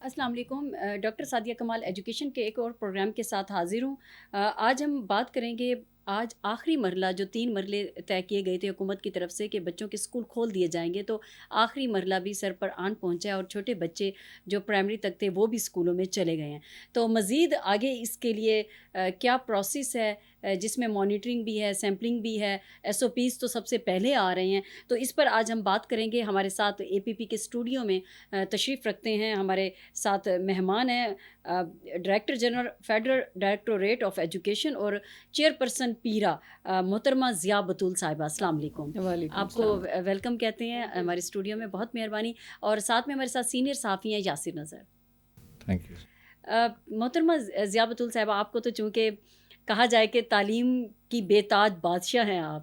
السلام علیکم، ڈاکٹر سعدیہ کمال ایجوکیشن کے ایک اور پروگرام کے ساتھ حاضر ہوں۔ آج ہم بات کریں گے آج آخری مرحلہ جو 3 مرحلے طے کیے گئے تھے حکومت کی طرف سے کہ بچوں کے اسکول کھول دیے جائیں گے، تو آخری مرحلہ بھی سر پر آن پہنچا ہے اور چھوٹے بچے جو پرائمری تک تھے وہ بھی اسکولوں میں چلے گئے ہیں۔ تو مزید آگے اس کے لیے کیا پروسیس ہے جس میں مانیٹرنگ بھی ہے، سیمپلنگ بھی ہے، SOPs تو سب سے پہلے آ رہے ہیں، تو اس پر آج ہم بات کریں گے۔ ہمارے ساتھ APP کے اسٹوڈیو میں تشریف رکھتے ہیں، ہمارے ساتھ مہمان ہیں director general federal directorate of education اور چیئرپرسن پیرا محترمہ ضیاء بطول صاحبہ۔ السلام علیکم، آپ کو ویلکم کہتے ہیں ہمارے اسٹوڈیو میں، بہت مہربانی۔ اور ساتھ میں ہمارے ساتھ سینئر صحافی ہیں یاسر نظر۔ Thank you. محترمہ ضیاء بطول صاحبہ، آپ کو تو چونکہ کہا جائے کہ تعلیم کی بے تاج بادشاہ ہیں آپ،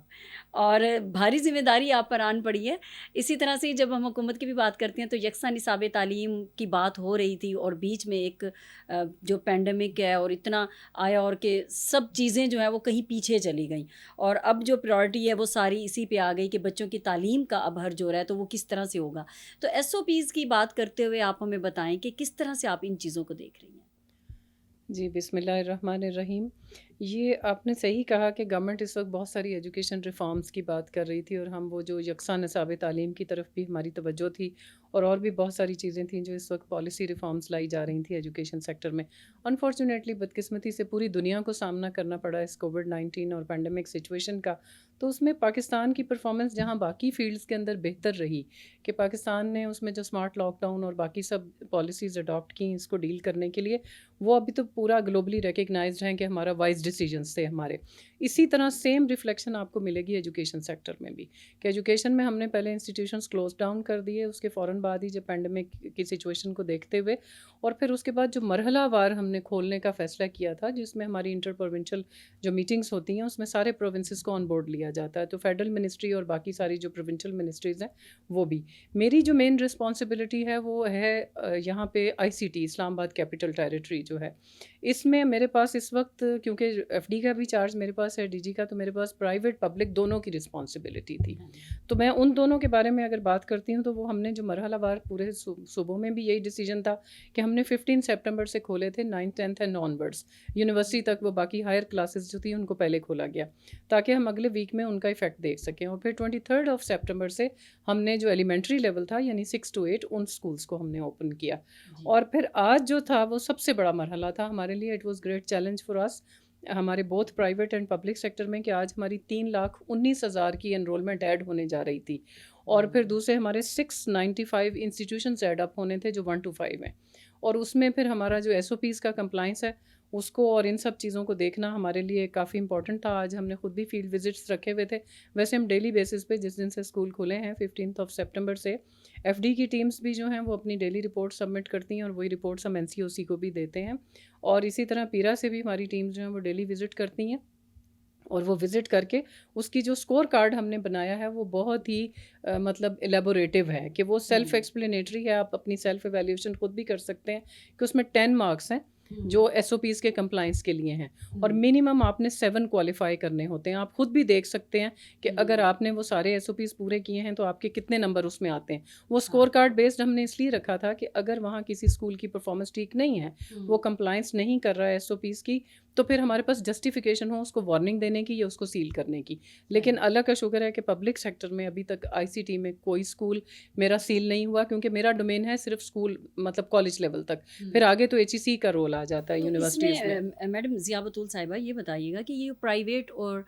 اور بھاری ذمہ داری آپ پر آن پڑی ہے۔ اسی طرح سے جب ہم حکومت کی بھی بات کرتے ہیں تو یکساں نصاب تعلیم کی بات ہو رہی تھی، اور بیچ میں ایک جو پینڈیمک ہے اور اتنا آیا اور کہ سب چیزیں جو ہیں وہ کہیں پیچھے چلی گئیں، اور اب جو پریورٹی ہے وہ ساری اسی پہ آ گئی کہ بچوں کی تعلیم کا اب ہرج ہو رہا ہے، تو وہ کس طرح سے ہوگا۔ تو SOPs کی بات کرتے ہوئے آپ ہمیں بتائیں کہ کس طرح سے آپ ان چیزوں کو دیکھ رہی ہیں۔ جی، بسم اللہ الرحمن الرحیم۔ یہ آپ نے صحیح کہا کہ گورنمنٹ اس وقت بہت ساری ایجوکیشن ریفارمز کی بات کر رہی تھی، اور ہم وہ جو یکساں نصاب تعلیم کی طرف بھی ہماری توجہ تھی، اور بھی بہت ساری چیزیں تھیں جو اس وقت پالیسی ریفارمز لائی جا رہی تھیں ایجوکیشن سیکٹر میں۔ انفارچونیٹلی بدقسمتی سے پوری دنیا کو سامنا کرنا پڑا اس کووڈ-19 اور پینڈیمک سچویشن کا، تو اس میں پاکستان کی پرفارمنس جہاں باقی فیلڈز کے اندر بہتر رہی کہ پاکستان نے اس میں جو اسمارٹ لاک ڈاؤن اور باقی سب پالیسیز اڈاپٹ کی اس کو ڈیل کرنے کے لیے، وہ ابھی تو پورا گلوبلی ریکگنائزڈ ہیں کہ ہمارا وائز ڈیسیجنس تھے ہمارے۔ اسی طرح سیم ریفلیکشن آپ کو ملے گی ایجوکیشن سیکٹر میں بھی، کہ ایجوکیشن میں ہم نے پہلے انسٹیٹیوشنز کلوز ڈاؤن کر دیے، اس کے فوراً بعد ہی جب پینڈیمک کی سچویشن کو دیکھتے ہوئے، اور پھر اس کے بعد جو مرحلہ وار ہم نے کھولنے کا فیصلہ کیا تھا، جس میں ہماری انٹر پروونشل جو میٹنگز ہوتی ہیں اس میں سارے پروونسز کو آن بورڈ لیا جاتا ہے، تو فیڈرل منسٹری اور باقی ساری جو پروونشل منسٹریز ہیں وہ بھی۔ میری جو مین رسپانسبلٹی ہے وہ ہے یہاں پہ ICT اسلام آباد کیپٹل ٹیریٹری جو ہے، اس میں میرے پاس اس وقت کیونکہ FD کا بھی چارج میرے پاس ہے، DG کا، تو میرے پاس پرائیویٹ پبلک دونوں کی رسپانسبلٹی تھی۔ تو میں ان دونوں کے بارے میں اگر بات کرتی ہوں تو وہ ہم نے جو مرحلہ وار پورے صوبوں میں بھی یہی ڈیسیجن تھا کہ ہم نے 15 سپٹمبر سے کھولے تھے 9th 10th and on words, university تک وہ باقی ہائر کلاسز جو تھی ان کو پہلے کھولا گیا تاکہ ہم اگلے ویک میں ان کا افیکٹ دیکھ سکیں، اور پھر 23 سپٹمبر سے ہم نے جو ایلیمنٹری لیول تھا یعنی 6 to 8 ان اسکولس کو ہم نے اوپن کیا۔ اور پھر آج جو تھا وہ سب سے بڑا مرحلہ تھا ہمارے لیے، it was great challenge for us, ہمارے both private and public sector میں، کہ آج ہماری 3,19,000 کی انرولمنٹ ایڈ ہونے جا رہی تھی، اور پھر دوسرے ہمارے 695 انسٹیٹیوشنز ایڈ اپ ہونے تھے جو 1 to 5 ہیں، اور اس میں پھر ہمارا جو SOPs کا کمپلائنس ہے اس کو اور ان سب چیزوں کو دیکھنا ہمارے لیے کافی امپورٹنٹ تھا۔ آج ہم نے خود بھی فیلڈ وزٹس رکھے ہوئے تھے، ویسے ہم ڈیلی بیسس پہ جس دن سے اسکول کھلے ہیں 15 سپٹمبر سے، FD کی ٹیمز بھی جو ہیں وہ اپنی ڈیلی رپورٹ سبمٹ کرتی ہیں، اور وہی رپورٹس ہم NCOC کو بھی دیتے ہیں، اور اسی طرح پیرا سے بھی ہماری ٹیمز جو ہیں وہ ڈیلی وزٹ کرتی ہیں، اور وہ وزٹ کر کے اس کی جو اسکور کارڈ ہم نے بنایا ہے وہ بہت ہی مطلب ایلیبوریٹو ہے، کہ وہ سیلف ایکسپلینیٹری ہے، آپ اپنی سیلف ایویلیویشن خود بھی کر سکتے ہیں، کہ اس میں 10 مارکس ہیں جو SOPs کے کمپلائنس کے لیے ہیں، اور منیمم آپ نے 7 کوالیفائی کرنے ہوتے ہیں۔ آپ خود بھی دیکھ سکتے ہیں کہ اگر آپ نے وہ سارے SOPs پورے کیے ہیں تو آپ کے کتنے نمبر اس میں آتے ہیں۔ وہ اسکور کارڈ بیسڈ ہم نے اس لیے رکھا تھا کہ اگر وہاں کسی اسکول کی پرفارمنس ٹھیک نہیں ہے، وہ کمپلائنس نہیں کر رہا ہے SOPs کی، تو پھر ہمارے پاس جسٹیفیکیشن ہو اس کو وارننگ دینے کی یا اس کو سیل کرنے کی۔ لیکن اللہ کا شکر ہے کہ پبلک سیکٹر میں ابھی تک ICT میں کوئی اسکول میرا سیل نہیں ہوا، کیونکہ میرا ڈومین ہے صرف اسکول مطلب کالج لیول تک، پھر آگے تو HEC کا رول آ جاتا ہے یونیورسٹیز میں۔ میڈم ضیاء بطول صاحبہ یہ بتائیے گا کہ یہ پرائیویٹ اور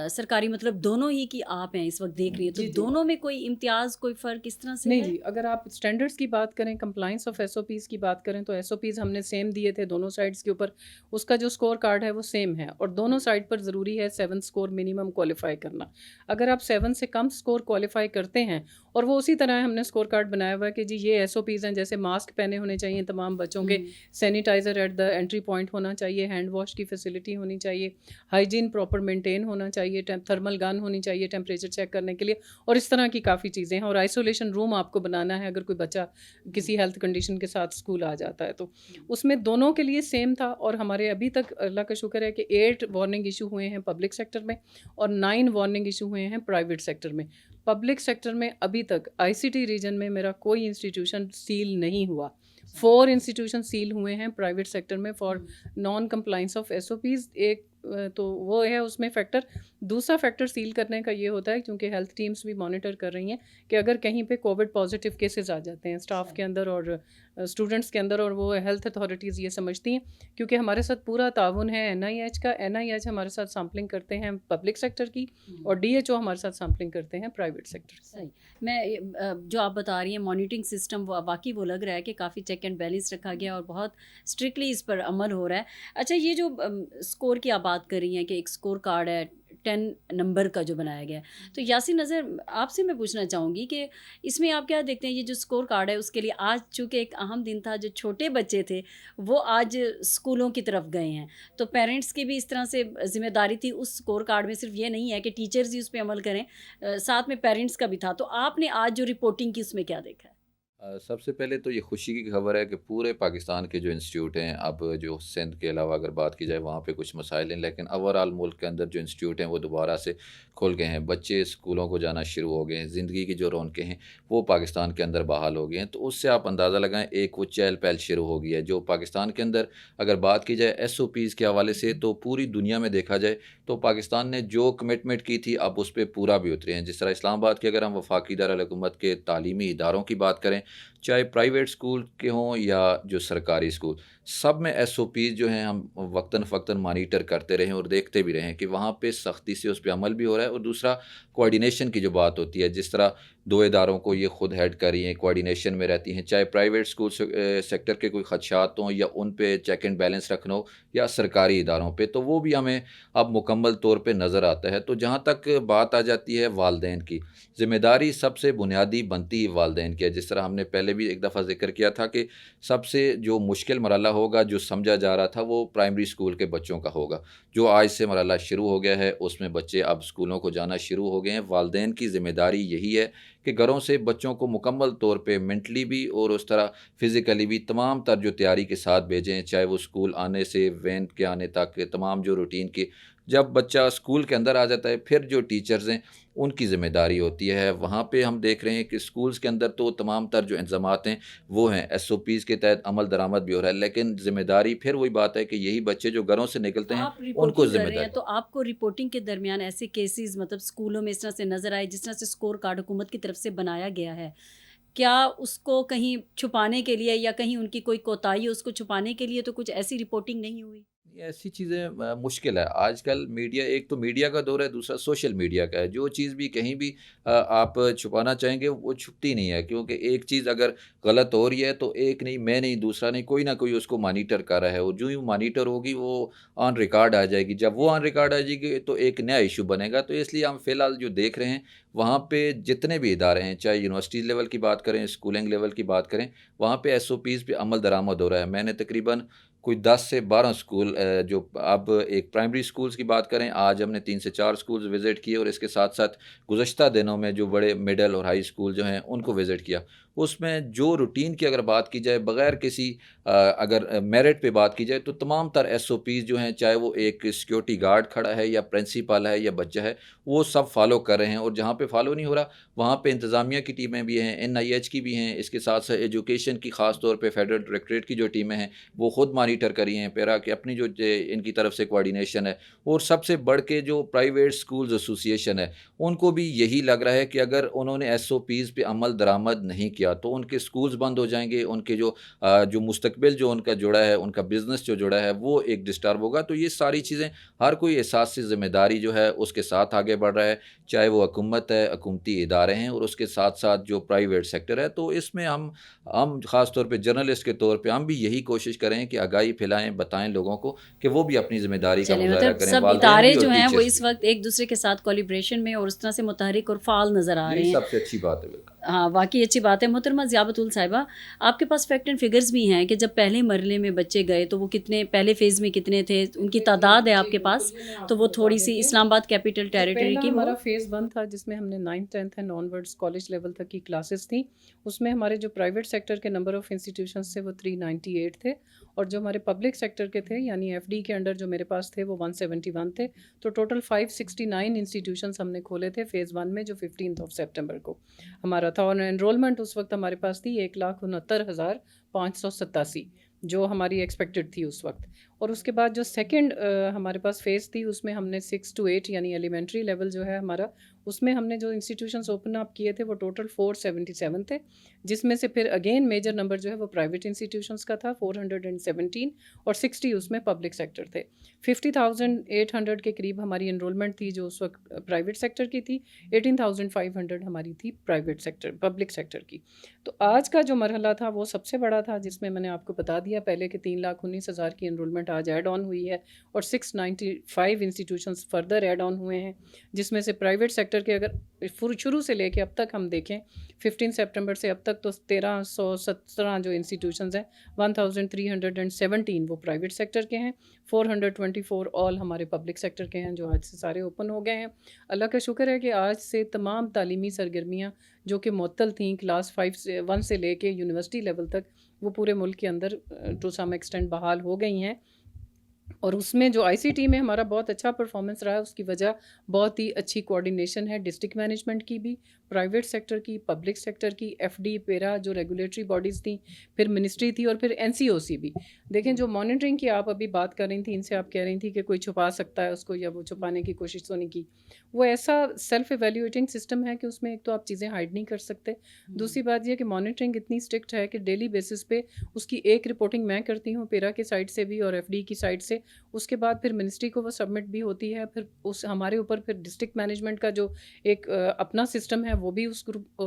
سرکاری مطلب دونوں ہی کی آپ ہیں اس وقت دیکھ رہی ہیں، تو دونوں میں کوئی امتیاز کوئی فرق اس طرح سے نہیں ہے؟ جی، اگر آپ اسٹینڈرڈس کی بات کریں، کمپلائنس آف SOPs کی بات کریں، تو SOPs ہم نے سیم دیے تھے دونوں سائڈس کے اوپر، اس کا جو اسکور کارڈ ہے وہ سیم ہے، اور دونوں سائڈ پر ضروری ہے 7 اسکور منیمم کوالیفائی کرنا۔ اگر آپ 7 سے کم اسکور کوالیفائی کرتے ہیں، اور وہ اسی طرح ہم نے اسکور کارڈ بنایا ہوا ہے کہ جی یہ SOPs ہیں، جیسے ماسک پہنے ہونے چاہیے تمام بچوں کے، sanitizer at the entry point ہونا چاہیے، ہینڈ واش کی فیسلٹی ہونی چاہیے، ہائیجین پراپر مینٹین ہونا چاہیے, تھرمل گن ہونی چاہیے ٹیمپریچر چیک کرنے کے لیے, اور اس طرح کی کافی چیزیں ہیں. اور آئسولیشن روم آپ کو بنانا ہے اگر کوئی بچہ کسی ہیلتھ کنڈیشن کے ساتھ اسکول آ جاتا ہے تو. اس میں دونوں کے لیے سیم تھا, اور ہمارے ابھی تک اللہ کا شکر ہے کہ 8 وارننگ ایشو ہوئے ہیں پبلک سیکٹر میں اور 9 وارننگ ایشو ہوئے ہیں پرائیویٹ سیکٹر میں. پبلک سیکٹر میں ابھی تک آئی سی ٹی ریجن میں میرا کوئی انسٹیٹیوشن سیل نہیں ہوا. 4 انسٹیٹیوشن سیل ہوئے ہیں پرائیویٹ سیکٹر میں for non compliance of S O Ps. ایک تو وہ ہے اس میں فیکٹر. دوسرا فیکٹر سیل کرنے کا یہ ہوتا ہے کیونکہ ہیلتھ ٹیمز بھی مانیٹر کر رہی ہیں کہ اگر کہیں پہ کووڈ پازیٹیو کیسز آ جاتے ہیں اسٹاف کے اندر اور اسٹوڈنٹس کے اندر, اور وہ ہیلتھ اتھارٹیز یہ سمجھتی ہیں کیونکہ ہمارے ساتھ پورا تعاون ہے این آئی ایچ کا. این آئی ایچ ہمارے ساتھ سیمپلنگ کرتے ہیں پبلک سیکٹر کی, اور ڈی ایچ او ہمارے ساتھ سیمپلنگ کرتے ہیں پرائیویٹ سیکٹر. صحیح. میں جو آپ بتا رہی ہیں مانیٹرنگ سسٹم وہ واقعی وہ لگ رہا ہے کہ کافی چیک اینڈ بیلنس رکھا گیا اور بہت اسٹرکٹلی اس پر عمل ہو رہا ہے. اچھا, یہ جو اسکور کی آپ بات کر رہی ہیں کہ ایک اسکور کارڈ ہے 10 نمبر کا جو بنایا گیا ہے, تو یاسین نظر آپ سے میں پوچھنا چاہوں گی کہ اس میں آپ کیا دیکھتے ہیں یہ جو اسکور کارڈ ہے اس کے لیے آج چونکہ ایک اہم دن تھا, جو چھوٹے بچے تھے وہ آج اسکولوں کی طرف گئے ہیں, تو پیرنٹس کی بھی اس طرح سے ذمہ داری تھی اس اسکور کارڈ میں. صرف یہ نہیں ہے کہ ٹیچرز ہی اس پہ عمل کریں, ساتھ میں پیرنٹس کا بھی تھا. تو آپ نے آج جو رپورٹنگ کی اس میں کیا دیکھا ہے؟ سب سے پہلے تو یہ خوشی کی خبر ہے کہ پورے پاکستان کے جو انسٹیٹیوٹ ہیں, اب جو سندھ کے علاوہ اگر بات کی جائے وہاں پہ کچھ مسائل ہیں, لیکن اوور آل ملک کے اندر جو انسٹیٹیوٹ ہیں وہ دوبارہ سے کھل گئے ہیں. بچے اسکولوں کو جانا شروع ہو گئے ہیں, زندگی کی جو رونقیں ہیں وہ پاکستان کے اندر بحال ہو گئی ہیں. تو اس سے آپ اندازہ لگائیں ایک وہ چہل پہل شروع ہو گئی ہے جو پاکستان کے اندر. اگر بات کی جائے ایس او پیز کے حوالے سے تو پوری دنیا میں دیکھا جائے تو پاکستان نے جو کمٹمنٹ کی تھی اب اس پہ پورا بھی اترے ہیں. جس طرح اسلام آباد کے اگر ہم وفاقی دارالحکومت کے تعلیمی اداروں کی بات کریں, چاہے پرائیویٹ اسکول کے ہوں یا جو سرکاری اسکول, سب میں ایس او پیز جو ہیں ہم وقتاً فوقتاً مانیٹر کرتے رہیں اور دیکھتے بھی رہیں کہ وہاں پہ سختی سے اس پہ عمل بھی ہو رہا ہے. اور دوسرا کوآرڈینیشن کی جو بات ہوتی ہے, جس طرح 2 اداروں کو یہ خود ہیڈ کر رہی ہیں, کوآرڈینیشن میں رہتی ہیں, چاہے پرائیویٹ اسکول سیکٹر کے کوئی خدشات ہوں یا ان پہ چیک اینڈ بیلنس رکھنا ہو یا سرکاری اداروں پہ, تو وہ بھی ہمیں اب مکمل طور پہ نظر آتا ہے. تو جہاں تک بات آ جاتی ہے والدین کی, ذمہ داری سب سے بنیادی بنتی ہی والدین کی ہے. جس طرح ہم نے پہلے بھی ایک دفعہ ذکر کیا تھا کہ سب سے جو مشکل مرحلہ ہوگا جو سمجھا جا رہا تھا وہ پرائمری اسکول کے بچوں کا ہوگا, جو آج سے مرحلہ شروع ہو گیا ہے. اس میں بچے اب اسکولوں کو جانا شروع ہو گئے ہیں. والدین کی ذمہ داری یہی ہے کہ گھروں سے بچوں کو مکمل طور پہ مینٹلی بھی اور اس طرح فزیکلی بھی تمام تر جو تیاری کے ساتھ بھیجیں, چاہے وہ اسکول آنے سے وین کے آنے تک تمام جو روٹین کی. جب بچہ اسکول کے اندر آ جاتا ہے پھر جو ٹیچرز ہیں ان کی ذمہ داری ہوتی ہے. وہاں پہ ہم دیکھ رہے ہیں کہ اسکولز کے اندر تو تمام تر جو انتظامات ہیں وہ ہیں, ایس او پیز کے تحت عمل درآمد بھی ہو رہا ہے, لیکن ذمہ داری پھر وہی بات ہے کہ یہی بچے جو گھروں سے نکلتے ہیں آپ ان کو رپورٹنگ کر ذمہ رہے ہیں داری. تو آپ کو رپورٹنگ کے درمیان ایسے کیسز مطلب اسکولوں میں اس طرح سے نظر آئے جس طرح سے اسکور کارڈ حکومت کی طرف سے بنایا گیا ہے, کیا اس کو کہیں چھپانے کے لیے یا کہیں ان کی کوئی کوتاہی ہے اس کو چھپانے کے لیے تو کچھ ایسی رپورٹنگ نہیں ہوئی؟ یہ ایسی چیزیں مشکل ہے. آج کل میڈیا, ایک تو میڈیا کا دور ہے, دوسرا سوشل میڈیا کا ہے. جو چیز بھی کہیں بھی آپ چھپانا چاہیں گے وہ چھپتی نہیں ہے, کیونکہ ایک چیز اگر غلط ہو رہی ہے تو ایک نہیں, میں نہیں, دوسرا نہیں, کوئی نہ کوئی اس کو مانیٹر کر رہا ہے, اور جو ہی مانیٹر ہوگی وہ آن ریکارڈ آ جائے گی. جب وہ آن ریکارڈ آ جائے گی تو ایک نیا ایشو بنے گا. تو اس لیے ہم فی الحال جو دیکھ رہے ہیں وہاں پہ جتنے بھی ادارے ہیں, چاہے یونیورسٹیز لیول کی بات کریں, اسکولنگ لیول کی بات کریں, وہاں پہ ایس او پیز پہ عمل درآمد ہو رہا ہے. میں نے تقریباً کوئی 10 سے 12 اسکول جو اب ایک پرائمری اسکولز کی بات کریں, آج ہم نے 3 سے 4 اسکولز وزٹ کیے, اور اس کے ساتھ ساتھ گزشتہ دنوں میں جو بڑے مڈل اور ہائی اسکول جو ہیں ان کو وزٹ کیا. اس میں جو روٹین کی اگر بات کی جائے بغیر کسی اگر میرٹ پہ بات کی جائے تو تمام تر ایس او پیز جو ہیں, چاہے وہ ایک سیکیورٹی گارڈ کھڑا ہے یا پرنسپل ہے یا بچہ ہے, وہ سب فالو کر رہے ہیں. اور جہاں پہ فالو نہیں ہو رہا وہاں پہ انتظامیہ کی ٹیمیں بھی ہیں, این آئی ایچ کی بھی ہیں, اس کے ساتھ ساتھ ایجوکیشن کی خاص طور پہ فیڈرل ڈائریکٹریٹ کی جو ٹیمیں ہیں وہ خود مانیٹر کری ہیں. پیرا کہ اپنی جو ان کی طرف سے کوآرڈینیشن ہے, اور سب سے بڑھ کے جو پرائیویٹ اسکولز ایسوسیشن ہے ان کو بھی یہی لگ رہا ہے کہ اگر انہوں نے ایس او پیز پہ عمل درآمد نہیں کیا تو ان کے اسکولز بند ہو جائیں گے, ان کے جو مستقبل جو ان کا جڑا ہے, ان کا بزنس جو جڑا ہے وہ ایک ڈسٹرب ہوگا. تو یہ ساری چیزیں ہر کوئی احساس سے ذمہ داری جو ہے اس کے ساتھ آگے بڑھ رہا ہے, چاہے وہ حکومت ہے, حکومتی ادارے ہیں, اور اس کے ساتھ ساتھ جو پرائیویٹ سیکٹر ہے. تو اس میں ہم خاص طور پہ جرنلسٹ کے طور پہ ہم بھی یہی کوشش کریں کہ آگاہی پھیلائیں, بتائیں لوگوں کو کہ وہ بھی اپنی ذمہ داری کا چلیں مظاہرہ مطلب کریں, سب والدین ادارے بھی اور جو ہیں وہ ٹیچرس اس بھی. وقت ایک دوسرے کے ساتھ کولیبریشن میں اور اس طرح سے متحرک اور فعال نظر آ رہے یہی ہیں. سب سے اچھی بات ہے. بالکل ہاں واقعی اچھی بات ہے. محترمہ ضیاء بطول صاحبہ، آپ کے پاس فیکٹ اینڈ فگرز بھی ہیں کہ جب پہلے مرحلے میں بچے گئے تو وہ کتنے، پہلے فیز میں کتنے تھے، ان کی تعداد ہے آپ کے پاس؟ تو وہ تھوڑی سی اسلام آباد کیپٹل ٹیریٹری کی، ہمارا فیز 1 تھا جس میں ہم نے 9th 10th and on words college level تک کی کلاسز تھیں. اس میں ہمارے جو پرائیویٹ سیکٹر کے نمبر آف انسٹیٹیوشنس تھے وہ 398 تھے، اور جو ہمارے پبلک سیکٹر کے تھے یعنی ایف ڈی کے انڈر جو میرے پاس تھے وہ 171 تھے. تو ٹوٹل 569 انسٹیٹیوشنس ہم نے کھولے تھے فیز 1 میں، جو 15 سپٹمبر کو ہمارا تھا. اور انرولمنٹ اس وقت ہمارے پاس تھی 1,69,587 جو ہماری ایکسپیکٹڈ تھی اس وقت. اور اس کے بعد جو سیکنڈ ہمارے پاس فیز تھی اس میں ہم نے 6 to 8 یعنی ایلیمنٹری لیول جو ہے ہمارا، اس میں ہم نے جو انسٹیٹیوشنس اوپن اپ کیے تھے وہ ٹوٹل 477 تھے، جس میں سے پھر اگین میجر نمبر جو ہے وہ پرائیویٹ انسٹیٹیوشنس کا تھا 417، اور 60 اس میں پبلک سیکٹر تھے. 50,800 کے قریب ہماری انرولمنٹ تھی جو اس وقت پرائیویٹ سیکٹر کی تھی، 18,500 ہماری تھی پرائیویٹ سیکٹر پبلک سیکٹر کی. تو آج کا جو مرحلہ تھا وہ سب سے بڑا تھا، جس میں میں نے آپ کو بتا دیا پہلے کہ 3,19,000 کی انرولمنٹ آج ایڈ آن ہوئی ہے، اور 695 انسٹیٹیوشنس فردر ایڈ آن ہوئے ہیں، جس میں سے پرائیویٹ سیکٹر کے اگر شروع سے لے کے اب تک ہم دیکھیں 15 سپٹمبر سے اب تک تو 1,317 جو انسٹیٹیوشنز ہیں 1,317 وہ پرائیویٹ سیکٹر کے ہیں، 424 آل ہمارے پبلک سیکٹر کے ہیں جو آج سے سارے اوپن ہو گئے ہیں. اللہ کا شکر ہے کہ آج سے تمام تعلیمی سرگرمیاں جو کہ معطل تھیں کلاس 1 سے لے کے یونیورسٹی لیول تک، وہ پورے ملک کے اندر ٹو سم ایکسٹینٹ بحال ہو گئی ہیں. اور اس میں جو آئی سی ٹی میں ہمارا بہت اچھا پرفارمنس رہا ہے، اس کی وجہ بہت ہی اچھی کوآرڈینیشن ہے ڈسٹرکٹ مینجمنٹ کی بھی، پرائیویٹ سیکٹر کی، پبلک سیکٹر کی، ایف ڈی پیرا جو ریگولیٹری باڈیز تھیں، پھر منسٹری تھی، اور پھر این سی او سی بھی. دیکھیں جو مانیٹرنگ کی آپ ابھی بات کر رہی تھیں، ان سے آپ کہہ رہی تھیں کہ کوئی چھپا سکتا ہے اس کو یا وہ چھپانے کی کوشش تو نہیں کی، وہ ایسا سیلف ایویلیویٹنگ سسٹم ہے کہ اس میں ایک تو آپ چیزیں ہائڈ نہیں کر سکتے، دوسری بات یہ کہ مانیٹرنگ اتنی اسٹرکٹ ہے کہ ڈیلی بیسس پہ اس کی ایک رپورٹنگ میں کرتی ہوں پیرا کی سائڈ سے بھی اور ایف ڈی کی سائڈ سے، اس کے بعد پھر منسٹری کو وہ سبمٹ بھی ہوتی ہے، پھر اس ہمارے اوپر پھر ڈسٹرکٹ مینجمنٹ کا جو ایک اپنا سسٹم ہے وہ بھی اس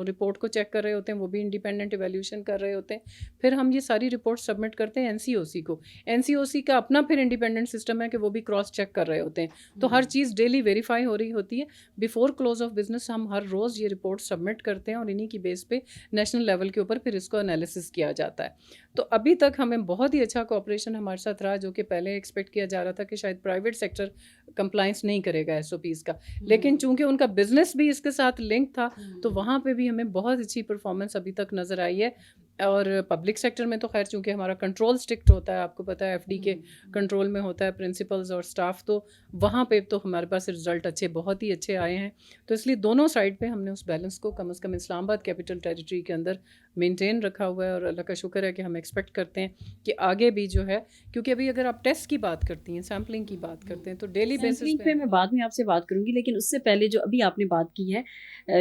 رپورٹ کو چیک کر رہے ہوتے ہیں، وہ بھی انڈیپینڈنٹ ایویلیوشن کر رہے ہوتے ہیں. پھر ہم یہ ساری رپورٹ سبمٹ کرتے ہیں این سی او سی کو، این سی او سی کا اپنا پھر انڈیپینڈنٹ سسٹم ہے کہ وہ بھی کراس چیک کر رہے ہوتے ہیں. تو ہر چیز ڈیلی ویریفائی ہو رہی ہوتی ہے. بیفور کلوز آف بزنس ہم ہر روز یہ رپورٹ سبمٹ کرتے ہیں، اور انہی کی بیس پہ نیشنل لیول کے اوپر پھر اس کو انالیسس کیا جاتا ہے. تو ابھی تک ہمیں بہت ہی اچھا کوآپریشن ہمارے ساتھ رہا، جو کہ پہلے ایکسپیکٹ کیا جا رہا تھا کہ شاید پرائیویٹ سیکٹر کمپلائنس نہیں کرے گا ایس او پیز کا، لیکن چونکہ ان کا بزنس بھی اس کے ساتھ لنک تھا تو وہاں پہ بھی ہمیں بہت اچھی پرفارمنس ابھی تک نظر آئی ہے. اور پبلک سیکٹر میں تو خیر چونکہ ہمارا کنٹرول اسٹرکٹ ہوتا ہے، آپ کو پتہ ہے ایف ڈی کے کنٹرول میں ہوتا ہے پرنسپلز اور اسٹاف، تو وہاں پہ تو ہمارے پاس رزلٹ اچھے بہت ہی اچھے آئے ہیں. تو اس لیے دونوں سائڈ پہ ہم نے اس بیلنس کو کم از کم اسلام آباد کیپٹل ٹیریٹری کے اندر مینٹین رکھا ہوا ہے. اور اللہ کا شکر ہے کہ ہم ایکسپیکٹ کرتے ہیں کہ آگے بھی جو ہے، کیونکہ ابھی اگر آپ ٹیسٹ کی بات کرتی ہیں، سیمپلنگ کی بات کرتے ہیں، تو ڈیلی بیسس پہ میں بعد میں آپ سے بات کروں گی، لیکن اس سے پہلے جو ابھی آپ نے بات کی ہے،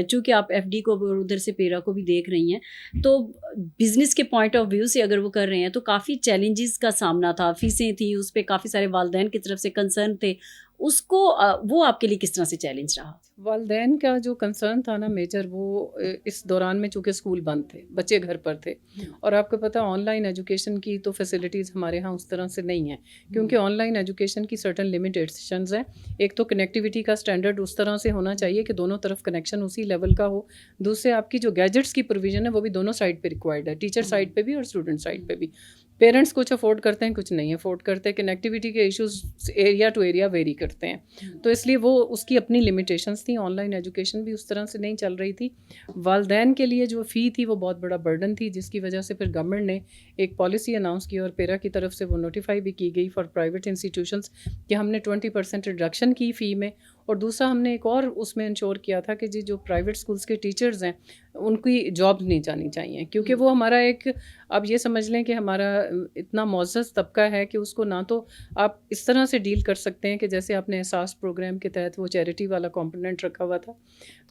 چونکہ آپ ایف ڈی کو اور ادھر سے پیرا کو بھی دیکھ رہی ہیں، تو بزنس کے پوائنٹ آف ویو سے اگر وہ کر رہے ہیں تو کافی چیلنجز کا سامنا تھا، فیسیں تھیں، اس پہ کافی سارے والدین کی طرف سے کنسرن تھے، اس کو وہ آپ کے لیے کس طرح سے چیلنج رہا؟ والدین کا جو کنسرن تھا نا میجر، وہ اس دوران میں چونکہ اسکول بند تھے، بچے گھر پر تھے، اور آپ کو پتہ آن لائن ایجوکیشن کی تو فیسلٹیز ہمارے ہاں اس طرح سے نہیں ہیں، کیونکہ آن لائن ایجوکیشن کی سرٹن لمیٹیشنز ہیں. ایک تو کنیکٹیوٹی کا اسٹینڈرڈ اس طرح سے ہونا چاہیے کہ دونوں طرف کنیکشن اسی لیول کا ہو. دوسرے آپ کی جو گیجٹس کی پروویژن ہے وہ بھی دونوں سائڈ پہ ریکوائرڈ ہے، ٹیچر سائڈ پہ بھی اور اسٹوڈنٹ سائڈ پہ بھی. پیرنٹس کچھ افورڈ کرتے ہیں، کچھ نہیں افورڈ کرتے. کنیکٹیوٹی کے issues area to area vary کرتے ہیں، تو اس لیے وہ اس کی اپنی لمیٹیشنس تھیں. آن لائن ایجوکیشن بھی اس طرح سے نہیں چل رہی تھی. والدین کے لیے جو فی تھی وہ بہت بڑا برڈن تھی، جس کی وجہ سے پھر گورنمنٹ نے ایک پالیسی اناؤنس کی، اور پیرا کی طرف سے وہ نوٹیفائی بھی کی گئی فار پرائیویٹ انسٹیٹیوشنس کہ ہم نے 20% ریڈکشن کی فی میں. اور دوسرا ہم نے ایک اور اس میں انشور کیا تھا کہ جو پرائیویٹ اسکولس کے ٹیچرز ہیں ان کی جاب نہیں جانی چاہیے، کیونکہ وہ ہمارا ایک، آپ یہ سمجھ لیں کہ ہمارا اتنا معزز طبقہ ہے کہ اس کو نہ تو آپ اس طرح سے ڈیل کر سکتے ہیں کہ جیسے آپ نے احساس پروگرام کے تحت وہ چیریٹی والا کمپوننٹ رکھا ہوا تھا،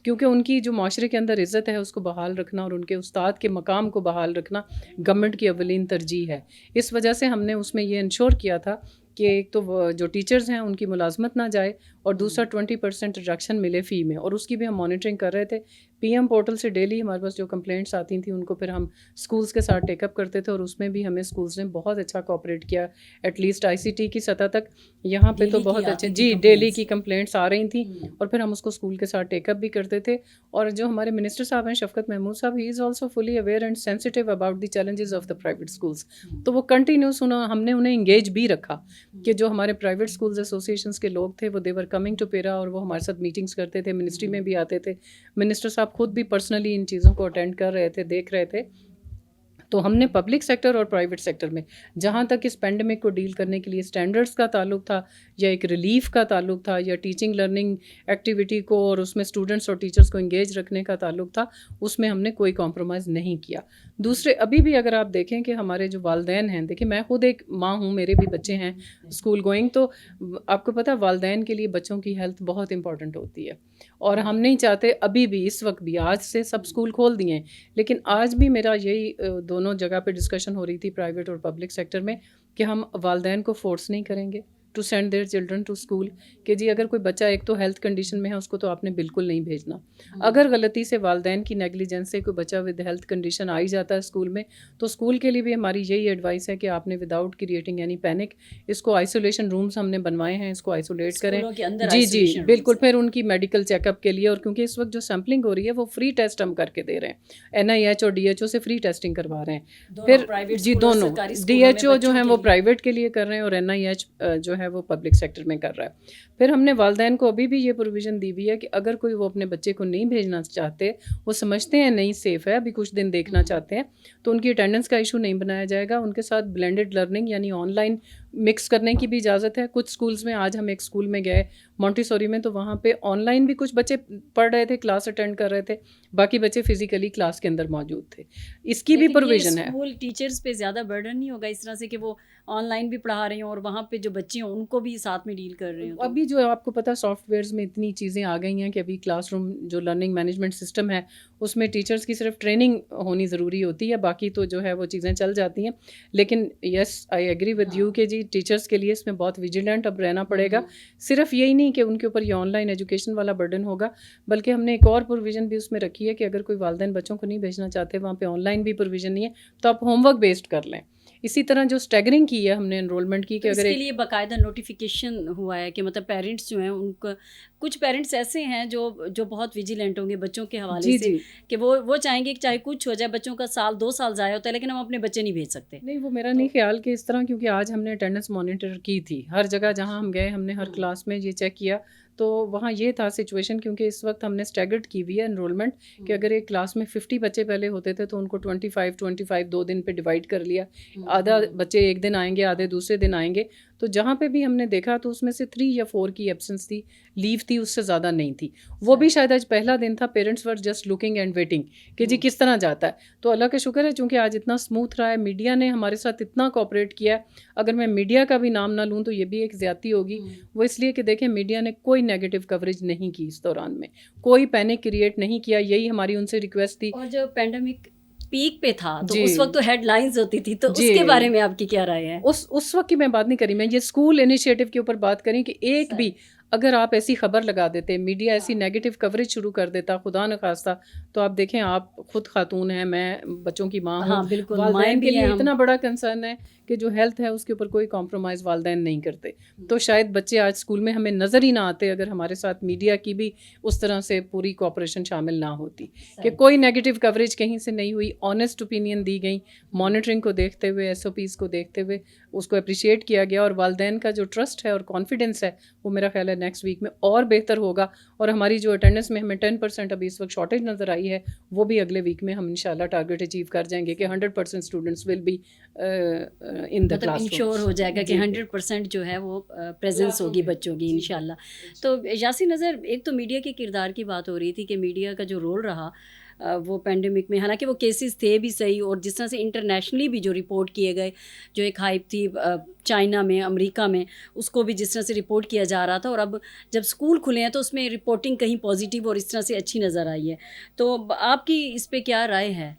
کیونکہ ان کی جو معاشرے کے اندر عزت ہے اس کو بحال رکھنا اور ان کے استاد کے مقام کو بحال رکھنا گورنمنٹ کی اولین ترجیح ہے. اس وجہ سے ہم نے اس میں یہ انشور کیا تھا کہ ایک تو جو ٹیچرز ہیں ان کی ملازمت نہ جائے اور دوسرا 20% ریڈکشن ملے فی میں، اور اس کی بھی ہم مانیٹرنگ کر رہے تھے۔ پی ایم پورٹل سے ڈیلی ہمارے پاس جو کمپلینٹس آتی تھیں ان کو پھر ہم اسکولس کے ساتھ ٹیک اپ کرتے تھے، اور اس میں بھی ہمیں اسکولس نے بہت اچھا کوآپریٹ کیا، at least I C T کی سطح تک یہاں پہ تو بہت اچھے، جی ڈیلی کی کمپلینٹس آ رہی تھیں، اور پھر ہم اس کو اسکول کے ساتھ ٹیک اپ بھی کرتے تھے۔ اور جو ہمارے منسٹر صاحب ہیں Shafqat Mahmood sahab, he is also fully aware and sensitive about the challenges of the private schools, تو وہ کنٹینیوس ہم نے انہیں انگیج بھی رکھا کہ جو ہمارے پرائیویٹ اسکولز ایسوسیشنس کے لوگ تھے وہ دیور کمنگ ٹو پیرا، اور وہ ہمارے ساتھ میٹنگس کرتے تھے، منسٹری میں بھی آتے تھے، منسٹر صاحب خود بھی پرسنلی ان چیزوں کو اٹینڈ کر رہے تھے، دیکھ رہے تھے۔ تو ہم نے پبلک سیکٹر اور پرائیویٹ سیکٹر میں جہاں تک اس پینڈیمک کو ڈیل کرنے کے لیے اسٹینڈرڈس کا تعلق تھا، یا ایک ریلیف کا تعلق تھا، یا ٹیچنگ لرننگ ایکٹیویٹی کو اور اس میں اسٹوڈنٹس اور ٹیچرس کو انگیج رکھنے کا تعلق تھا، اس میں ہم نے کوئی کمپرومائز نہیں کیا۔ دوسرے ابھی بھی اگر آپ دیکھیں کہ ہمارے جو والدین ہیں، دیکھیں میں خود ایک ماں ہوں، میرے بھی بچے ہیں اسکول گوئنگ، تو آپ کو پتہ والدین کے لیے بچوں کی ہیلتھ بہت امپورٹنٹ ہوتی ہے، اور ہم نہیں چاہتے ابھی بھی اس وقت بھی، آج سے سب اسکول کھول دیے ہیں، لیکن آج بھی میرا یہی دونوں جگہ پہ ڈسکشن ہو رہی تھی پرائیویٹ اور پبلک سیکٹر میں، کہ ہم والدین کو فورس نہیں کریں گے to send their children to school, کہ جی اگر کوئی بچہ ایک تو ہیلتھ کنڈیشن میں ہے اس کو تو آپ نے بالکل نہیں بھیجنا۔ اگر غلطی سے والدین کی نیگلیجنس سے کوئی بچہ ود ہیلتھ کنڈیشن آ ہی جاتا ہے اسکول میں، تو اسکول کے لیے بھی ہماری یہی ایڈوائس ہے کہ آپ نے وداؤٹ کریٹنگ اینی پینک اس کو آئسولیشن رومس ہم نے بنوائے ہیں، اس کو آئسولیٹ کریں، جی جی بالکل، پھر ان کی میڈیکل چیک اپ کے لیے، اور کیونکہ اس وقت جو سیمپلنگ ہو رہی ہے وہ فری ٹیسٹ ہم کر کے دے رہے ہیں، این آئی ایچ اور ڈی ایچ او سے فری ٹیسٹنگ کروا رہے ہیں، پھر جی دونوں، ڈی ایچ او جو ہیں وہ پرائیویٹ کے لیے کر رہے ہیں اور این آئی ایچ جو ہے وہ پبلک سیکٹر میں کر رہا ہے۔ پھر ہم نے والدین کو ابھی بھی یہ پروویژن دی ہوئی ہے کہ اگر کوئی وہ اپنے بچے کو نہیں بھیجنا چاہتے، وہ سمجھتے ہیں نہیں سیف ہے، ابھی کچھ دن دیکھنا چاہتے ہیں، تو ان کی اٹینڈنس کا ایشو نہیں بنایا جائے گا، ان کے ساتھ بلینڈڈ لرننگ یعنی آن لائن مکس کرنے کی بھی اجازت ہے۔ کچھ اسکولس میں، آج ہم ایک اسکول میں گئے مونٹیسوری میں، تو وہاں پہ آن لائن بھی کچھ بچے پڑھ رہے تھے، کلاس اٹینڈ کر رہے تھے، باقی بچے فزیکلی کلاس کے اندر موجود تھے، اس کی بھی پروویژن ہے۔ اسکول ٹیچرز پہ زیادہ برڈن نہیں ہوگا اس طرح سے کہ وہ آن لائن بھی پڑھا رہے ہیں اور وہاں پہ جو بچے ہیں ان کو بھی ساتھ میں ڈیل کر رہے ہیں؟ ابھی جو آپ کو پتہ سافٹ ویئرز میں اتنی چیزیں آ گئی ہیں کہ ابھی کلاس روم جو لرننگ مینجمنٹ سسٹم ہے اس میں ٹیچرز کی صرف ٹریننگ ہونی ضروری ہوتی ہے، باقی تو جو ہے وہ چیزیں چل جاتی ہیں، لیکن یس آئی ایگری ود یو کہ جی ٹیچرز کے لیے اس میں بہت ویجیلنٹ اب رہنا پڑے گا۔ صرف یہی نہیں کہ ان کے اوپر یہ آن لائن ایجوکیشن والا برڈن ہوگا، بلکہ ہم نے ایک اور پروویژن بھی اس میں رکھی ہے کہ اگر کوئی والدین بچوں کو نہیں بھیجنا چاہتے، وہاں پہ آن لائن بھی پروویژن نہیں ہے، تو آپ ہوم ورک بیسڈ کر لیں۔ اسی طرح جو اسٹیگرنگ کی ہے ہم نے انرولمنٹ کی، کہ اس اگر کے لیے باقاعدہ نوٹیفیکیشن ہوا ہے کہ مطلب پیرنٹس جو ہیں ان کو، کچھ پیرنٹس ایسے ہیں جو بہت ویجیلنٹ ہوں گے بچوں کے حوالے سے، کہ وہ چاہیں گے کہ چاہے کچھ ہو جائے، بچوں کا سال 2 سال ضائع ہوتا ہے لیکن ہم اپنے بچے نہیں بھیج سکتے۔ نہیں، وہ میرا نہیں خیال کہ اس طرح، کیونکہ آج ہم نے اٹینڈنس مانیٹر کی تھی ہر جگہ جہاں ہم گئے، ہم نے ہر کلاس میں یہ چیک کیا، تو وہاں یہ تھا سچویشن، کیونکہ اس وقت ہم نے اسٹیگرڈ کی ہوئی ہے انرولمنٹ، کہ اگر ایک کلاس میں 50 بچے پہلے ہوتے تھے تو ان کو 25 2 دن پہ ڈیوائڈ کر لیا، آدھا بچے ایک دن آئیں گے، آدھے دوسرے دن آئیں گے، تو جہاں پہ بھی ہم نے دیکھا تو اس میں سے 3 یا 4 کی ایبسنس تھی، لیو تھی، اس سے زیادہ نہیں تھی، وہ بھی شاید آج پہلا دن تھا، parents were just looking and waiting کہ جی کس طرح جاتا ہے۔ تو اللہ کا شکر ہے چونکہ آج اتنا اسموتھ رہا ہے، میڈیا نے ہمارے ساتھ اتنا کوآپریٹ کیا ہے، اگر میں میڈیا کا بھی نام نہ لوں تو یہ بھی ایک زیادتی ہوگی، وہ اس لیے کہ دیکھیں میڈیا نے کوئی نیگیٹو کوریج نہیں کی اس دوران میں، کوئی پینک کریٹ نہیں کیا، یہی ہماری ان سے ریکویسٹ تھی۔ اور جو پینڈیمک پیک پہ تھا تو اس وقت تو ہیڈ لائنز ہوتی تھی، تو اس کے بارے میں آپ کی کیا رائے ہے؟ اس وقت کی میں بات نہیں کری، میں یہ اسکول انیشیٹو کے اوپر بات کریں کہ ایک بھی اگر آپ ایسی خبر لگا دیتے، میڈیا ایسی نیگیٹو کوریج شروع کر دیتا خدا نخواستہ، تو آپ دیکھیں آپ خود خاتون ہیں، میں بچوں کی ماں ہوں، والدین کے لیے اتنا بڑا کنسرن ہے کہ جو ہیلتھ ہے اس کے اوپر کوئی کمپرومائز والدین نہیں کرتے، تو شاید بچے آج اسکول میں ہمیں نظر ہی نہ آتے اگر ہمارے ساتھ میڈیا کی بھی اس طرح سے پوری کوآپریشن شامل نہ ہوتی، کہ کوئی نیگیٹو کوریج کہیں سے نہیں ہوئی، آنیسٹ اوپینین دی گئی، مانیٹرنگ کو دیکھتے ہوئے، ایس او پیز کو دیکھتے ہوئے اس کو اپریشیٹ کیا گیا، اور والدین کا جو ٹرسٹ ہے اور کانفیڈنس ہے وہ میرا خیال ہے نیکسٹ ویک میں اور بہتر ہوگا، اور ہماری جو اٹینڈنس میں ہمیں 10% ابھی اس وقت شارٹیج نظر آئی ہے وہ بھی اگلے ویک میں ہم انشاءاللہ ٹارگیٹ اچیو کر جائیں گے کہ 100% students will be in the classroom, ensure ہو جائے گا کہ 100% جو ہے وہ پریزنس ہوگی بچوں کی انشاءاللہ۔ تو یاسین نظر، ایک تو میڈیا کے کردار کی بات ہو رہی تھی کہ میڈیا کا جو رول رہا وہ پینڈیمک میں، حالانکہ وہ کیسز تھے بھی صحیح، اور جس طرح سے انٹرنیشنلی بھی جو رپورٹ کیے گئے، جو ایک ہائپ تھی چائنا میں، امریکہ میں، اس کو بھی جس طرح سے رپورٹ کیا جا رہا تھا، اور اب جب اسکول کھلے ہیں تو اس میں رپورٹنگ کہیں پازیٹیو اور اس طرح سے اچھی نظر آئی ہے، تو آپ کی اس پہ کیا رائے ہے؟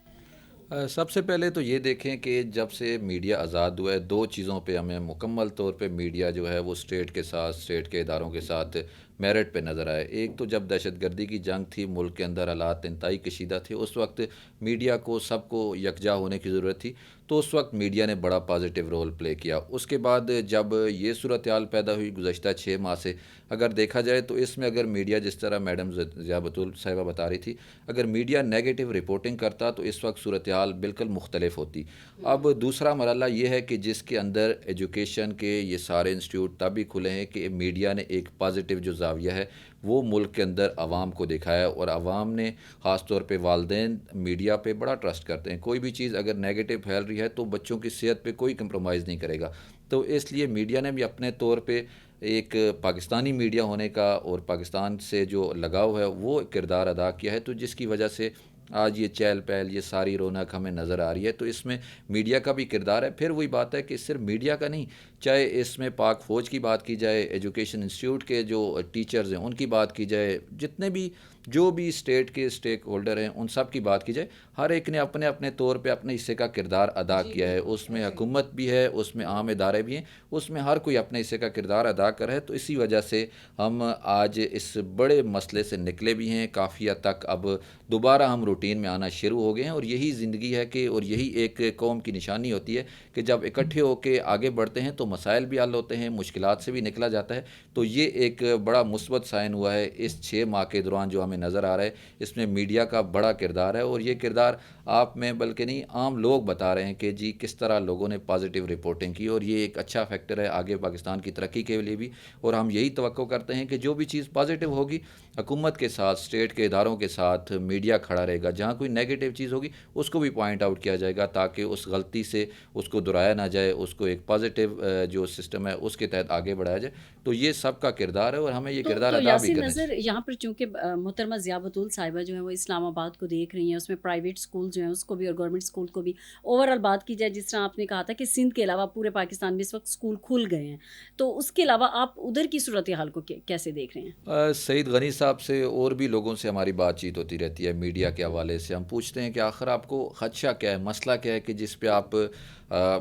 سب سے پہلے تو یہ دیکھیں کہ جب سے میڈیا آزاد ہوا ہے دو چیزوں پہ ہمیں مکمل طور پہ میڈیا جو ہے وہ اسٹیٹ کے ساتھ اسٹیٹ کے اداروں کے ساتھ میرٹ پہ نظر آئے. ایک تو جب دہشت گردی کی جنگ تھی ملک کے اندر حالات انتہائی کشیدہ تھے, اس وقت میڈیا کو سب کو یکجا ہونے کی ضرورت تھی, تو اس وقت میڈیا نے بڑا پازیٹیو رول پلے کیا. اس کے بعد جب یہ صورتحال پیدا ہوئی گزشتہ 6 ماہ سے, اگر دیکھا جائے تو اس میں اگر میڈیا جس طرح میڈم ضیاء بطول صاحبہ بتا رہی تھی, اگر میڈیا نیگیٹو رپورٹنگ کرتا تو اس وقت صورتحال بالکل مختلف ہوتی. اب دوسرا مرحلہ یہ ہے کہ جس کے اندر ایجوکیشن کے یہ سارے انسٹیٹیوٹ تب بھی کھلے ہیں کہ میڈیا نے ایک پازیٹیو جو زاویہ ہے وہ ملک کے اندر عوام کو دکھایا, اور عوام نے خاص طور پہ والدین میڈیا پہ بڑا ٹرسٹ کرتے ہیں. کوئی بھی چیز اگر نیگیٹو پھیل رہی ہے تو بچوں کی صحت پہ کوئی کمپرومائز نہیں کرے گا. تو اس لیے میڈیا نے بھی اپنے طور پہ ایک پاکستانی میڈیا ہونے کا اور پاکستان سے جو لگاؤ ہے وہ کردار ادا کیا ہے, تو جس کی وجہ سے آج یہ چہل پہل یہ ساری رونق ہمیں نظر آ رہی ہے. تو اس میں میڈیا کا بھی کردار ہے. پھر وہی بات ہے کہ صرف میڈیا کا نہیں, چاہے اس میں پاک فوج کی بات کی جائے, ایجوکیشن انسٹیٹیوٹ کے جو ٹیچرز ہیں ان کی بات کی جائے, جتنے بھی جو بھی اسٹیٹ کے اسٹیک ہولڈر ہیں ان سب کی بات کی جائے, ہر ایک نے اپنے اپنے طور پہ اپنے حصے کا کردار ادا کیا ہے. اس میں حکومت بھی ہے, اس میں عام ادارے بھی ہیں, اس میں ہر کوئی اپنے حصے کا کردار ادا کر ہے. تو اسی وجہ سے ہم آج اس بڑے مسئلے سے نکلے بھی ہیں کافی حد تک. اب دوبارہ ہم روٹین میں آنا شروع ہو گئے ہیں, اور یہی زندگی ہے کہ, اور یہی ایک قوم کی نشانی ہوتی ہے کہ جب اکٹھے ہو کے آگے بڑھتے ہیں تو مسائل بھی حل ہوتے ہیں, مشکلات سے بھی نکلا جاتا ہے. تو یہ ایک بڑا مثبت سائن ہوا ہے اس 6 ماہ کے دوران جو ہمیں نظر آ رہا ہے. اس میں میڈیا کا بڑا کردار ہے, اور یہ کردار آپ میں بلکہ نہیں عام لوگ بتا رہے ہیں کہ جی کس طرح لوگوں نے پازیٹیو رپورٹنگ کی, اور یہ ایک اچھا فیکٹر ہے آگے پاکستان کی ترقی کے لیے بھی. اور ہم یہی توقع کرتے ہیں کہ جو بھی چیز پازیٹیو ہوگی حکومت کے ساتھ اسٹیٹ کے اداروں کے ساتھ میڈیا کھڑا رہے گا, جہاں کوئی نیگیٹو چیز ہوگی اس کو بھی پوائنٹ آؤٹ کیا جائے گا تاکہ اس غلطی سے اس کو دہرایا نہ جائے, اس کو ایک پازیٹیو جو سسٹم ہے اس کے تحت آگے بڑھایا جائے. تو یہ سب کا کردار ہے اور ہمیں یہ کردار تو ادا بھی یاسین کرنا نظر چاہیے. یہاں پر چونکہ محترمہ ضیاء بطول صاحبہ جو ہیں وہ اسلام آباد کو دیکھ رہی ہیں, اس میں پرائیویٹ اسکول جو ہیں اس کو بھی اور گورنمنٹ اسکول کو بھی, اوور آل بات کی جائے جس طرح آپ نے کہا تھا کہ سندھ کے علاوہ پورے پاکستان میں اس وقت اسکول کھل گئے ہیں, تو اس کے علاوہ آپ ادھر کی صورتحال کو کیسے دیکھ رہے ہیں؟ سعید غنی صاحب سے اور بھی لوگوں سے ہماری بات چیت ہوتی رہتی ہے میڈیا کے حوالے سے. ہم پوچھتے ہیں کہ آخر آپ کو خدشہ کیا ہے, مسئلہ کیا ہے کہ جس پہ آپ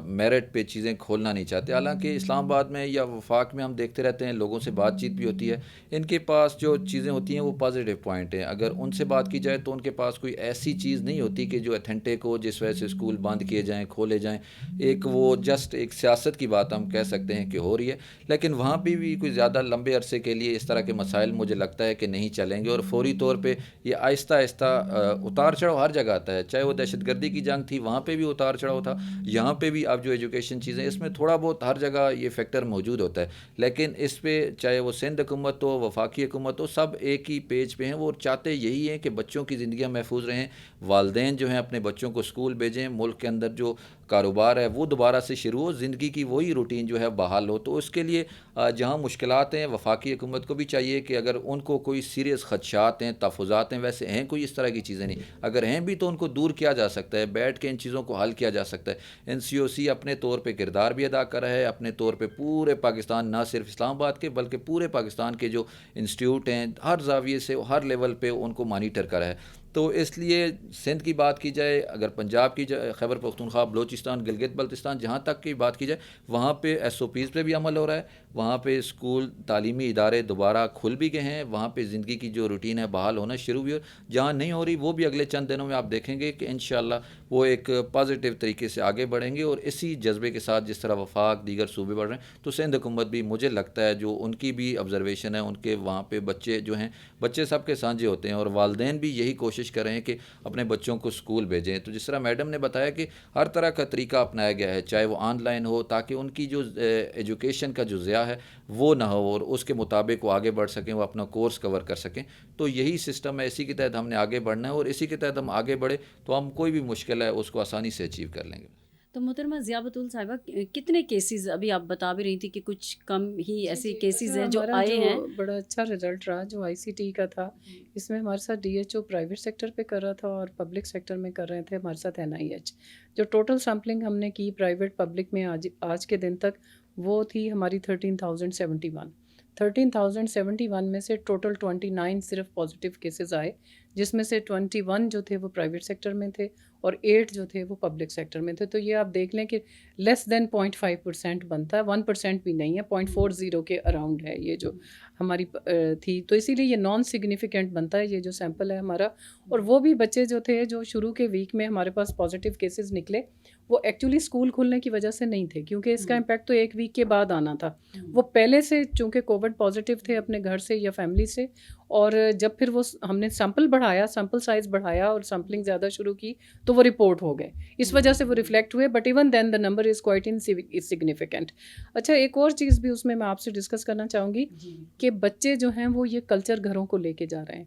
میرٹ پہ چیزیں کھولنا نہیں چاہتے. حالانکہ اسلام آباد میں یا وفاق میں ہم دیکھتے رہتے ہیں, لوگوں سے بات چیت بھی ہوتی ہے, ان کے پاس جو چیزیں ہوتی ہیں وہ پازیٹیو پوائنٹ ہیں. اگر ان سے بات کی جائے تو ان کے پاس کوئی ایسی چیز نہیں ہوتی کہ جو اتھینٹک ہو جس وجہ سے اسکول بند کیے جائیں کھولے جائیں. ایک وہ جسٹ ایک سیاست کی بات ہم کہہ سکتے ہیں کہ ہو رہی ہے, لیکن وہاں پہ بھی کوئی زیادہ لمبے عرصے کے لیے اس طرح کے مسائل مجھے لگتا ہے کہ نہیں چلیں گے. اور فوری طور پہ یہ آہستہ آہستہ اتار چڑھاؤ ہر جگہ آتا ہے, چاہے وہ دہشت گردی کی جنگ تھی وہاں پہ بھی اتار چڑھاؤ تھا, یہاں پہ بھی اب جو ایجوکیشن چیزیں اس میں تھوڑا بہت ہر جگہ یہ فیکٹر موجود ہوتا ہے. لیکن اس پہ چاہے وہ سندھ حکومت ہو وفاقی حکومت ہو, سب ایک ہی پیج پہ ہیں, وہ چاہتے یہی ہیں کہ بچوں کی زندگیاں محفوظ رہیں, والدین جو ہیں اپنے بچوں کو اسکول بھیجیں, ملک کے اندر جو کاروبار ہے وہ دوبارہ سے شروع ہو, زندگی کی وہی روٹین جو ہے بحال ہو. تو اس کے لیے جہاں مشکلات ہیں وفاقی حکومت کو بھی چاہیے کہ اگر ان کو کوئی سیریس خدشات ہیں تحفظات ہیں, ویسے ہیں کوئی اس طرح کی چیزیں نہیں, اگر ہیں بھی تو ان کو دور کیا جا سکتا ہے, بیٹھ کے ان چیزوں کو حل کیا جا سکتا ہے. این سی او سی اپنے طور پہ کردار بھی ادا کر رہا ہے, اپنے طور پہ پورے پاکستان نہ صرف اسلام آباد کے بلکہ پورے پاکستان کے جو انسٹیٹیوٹ ہیں ہر زاویے سے ہر لیول پہ ان کو مانیٹر کر رہا ہے. تو اس لیے سندھ کی بات کی جائے, اگر پنجاب کی خیبر پختونخوا بلوچستان گلگت بلتستان جہاں تک کی بات کی جائے, وہاں پہ ایس او پیز پہ بھی عمل ہو رہا ہے, وہاں پہ اسکول تعلیمی ادارے دوبارہ کھل بھی گئے ہیں, وہاں پہ زندگی کی جو روٹین ہے بحال ہونا شروع بھی ہو, جہاں نہیں ہو رہی وہ بھی اگلے چند دنوں میں آپ دیکھیں گے کہ انشاءاللہ وہ ایک پازیٹیو طریقے سے آگے بڑھیں گے. اور اسی جذبے کے ساتھ جس طرح وفاق دیگر صوبے بڑھ رہے ہیں, تو سندھ حکومت بھی مجھے لگتا ہے جو ان کی بھی آبزرویشن ہے, ان کے وہاں پہ بچے جو ہیں بچے سب کے سانجھے ہوتے ہیں, اور والدین بھی یہی کوشش کر رہے ہیں کہ اپنے بچوں کو اسکول بھیجیں. تو جس طرح میڈم نے بتایا کہ ہر طرح کا طریقہ اپنایا گیا ہے, چاہے وہ آن لائن ہو تاکہ ان کی جو ایجوکیشن کا جو ضیاع ہے وہ نہ ہو, اور اس کے مطابق وہ آگے بڑھ سکیں, وہ اپنا کورس کور کر سکیں. تو یہی سسٹم ہے, اسی کے تحت ہم نے آگے بڑھنا ہے, اور اسی کے تحت ہم آگے بڑھے تو ہم کوئی بھی مشکل ہے اس کو آسانی سے اچیو کر لیں گے. تو محترمہ ضیاء بطول صاحبہ کتنے کیسز, ابھی آپ بتا بھی رہی تھی کہ کچھ کم ہی ایسے کیسز ہیں جو ہمارا آئے ہیں؟ بڑا اچھا رزلٹ رہا جو آئی سی ٹی کا تھا, اس میں ہمارے ساتھ D H O private sector پہ کر رہا تھا اور پبلک سیکٹر میں کر رہے تھے ہمارے ساتھ این آئی ایچ. جو ٹوٹل سیمپلنگ ہم نے کی پرائیویٹ پبلک میں آج کے دن تک وہ تھی ہماری 13,071 میں سے ٹوٹل 29 صرف پازیٹیو کیسز آئے, جس میں سے 21 جو تھے وہ پرائیویٹ سیکٹر میں تھے اور 8 جو تھے وہ پبلک سیکٹر میں تھے. تو یہ آپ دیکھ لیں کہ لیس دین 0.5% بنتا ہے, 1% بھی نہیں ہے, 0.40 کے اراؤنڈ ہے یہ جو ہماری تھی. تو اسی لیے یہ نان سگنیفیکنٹ بنتا ہے یہ جو سیمپل ہے ہمارا. اور وہ بھی بچے جو تھے جو شروع کے ویک میں ہمارے پاس پازیٹیو کیسز نکلے, وہ ایکچولی اسکول کھلنے کی وجہ سے نہیں تھے, کیونکہ اس کا امپیکٹ تو ایک ویک کے بعد آنا تھا. وہ پہلے سے چونکہ کووڈ پازیٹیو تھے اپنے گھر سے یا فیملی سے, اور جب پھر وہ ہم نے سیمپل بڑھایا, سیمپل سائز بڑھایا اور سیمپلنگ زیادہ شروع کی تو وہ رپورٹ ہو گئے, اس وجہ سے وہ ریفلیکٹ ہوئے. But even then the number is quite insignificant. اچھا, ایک اور چیز بھی اس میں آپ سے ڈسکس کرنا چاہوں گی کہ بچے جو ہیں وہ یہ کلچر گھروں کو لے کے جا رہے ہیں.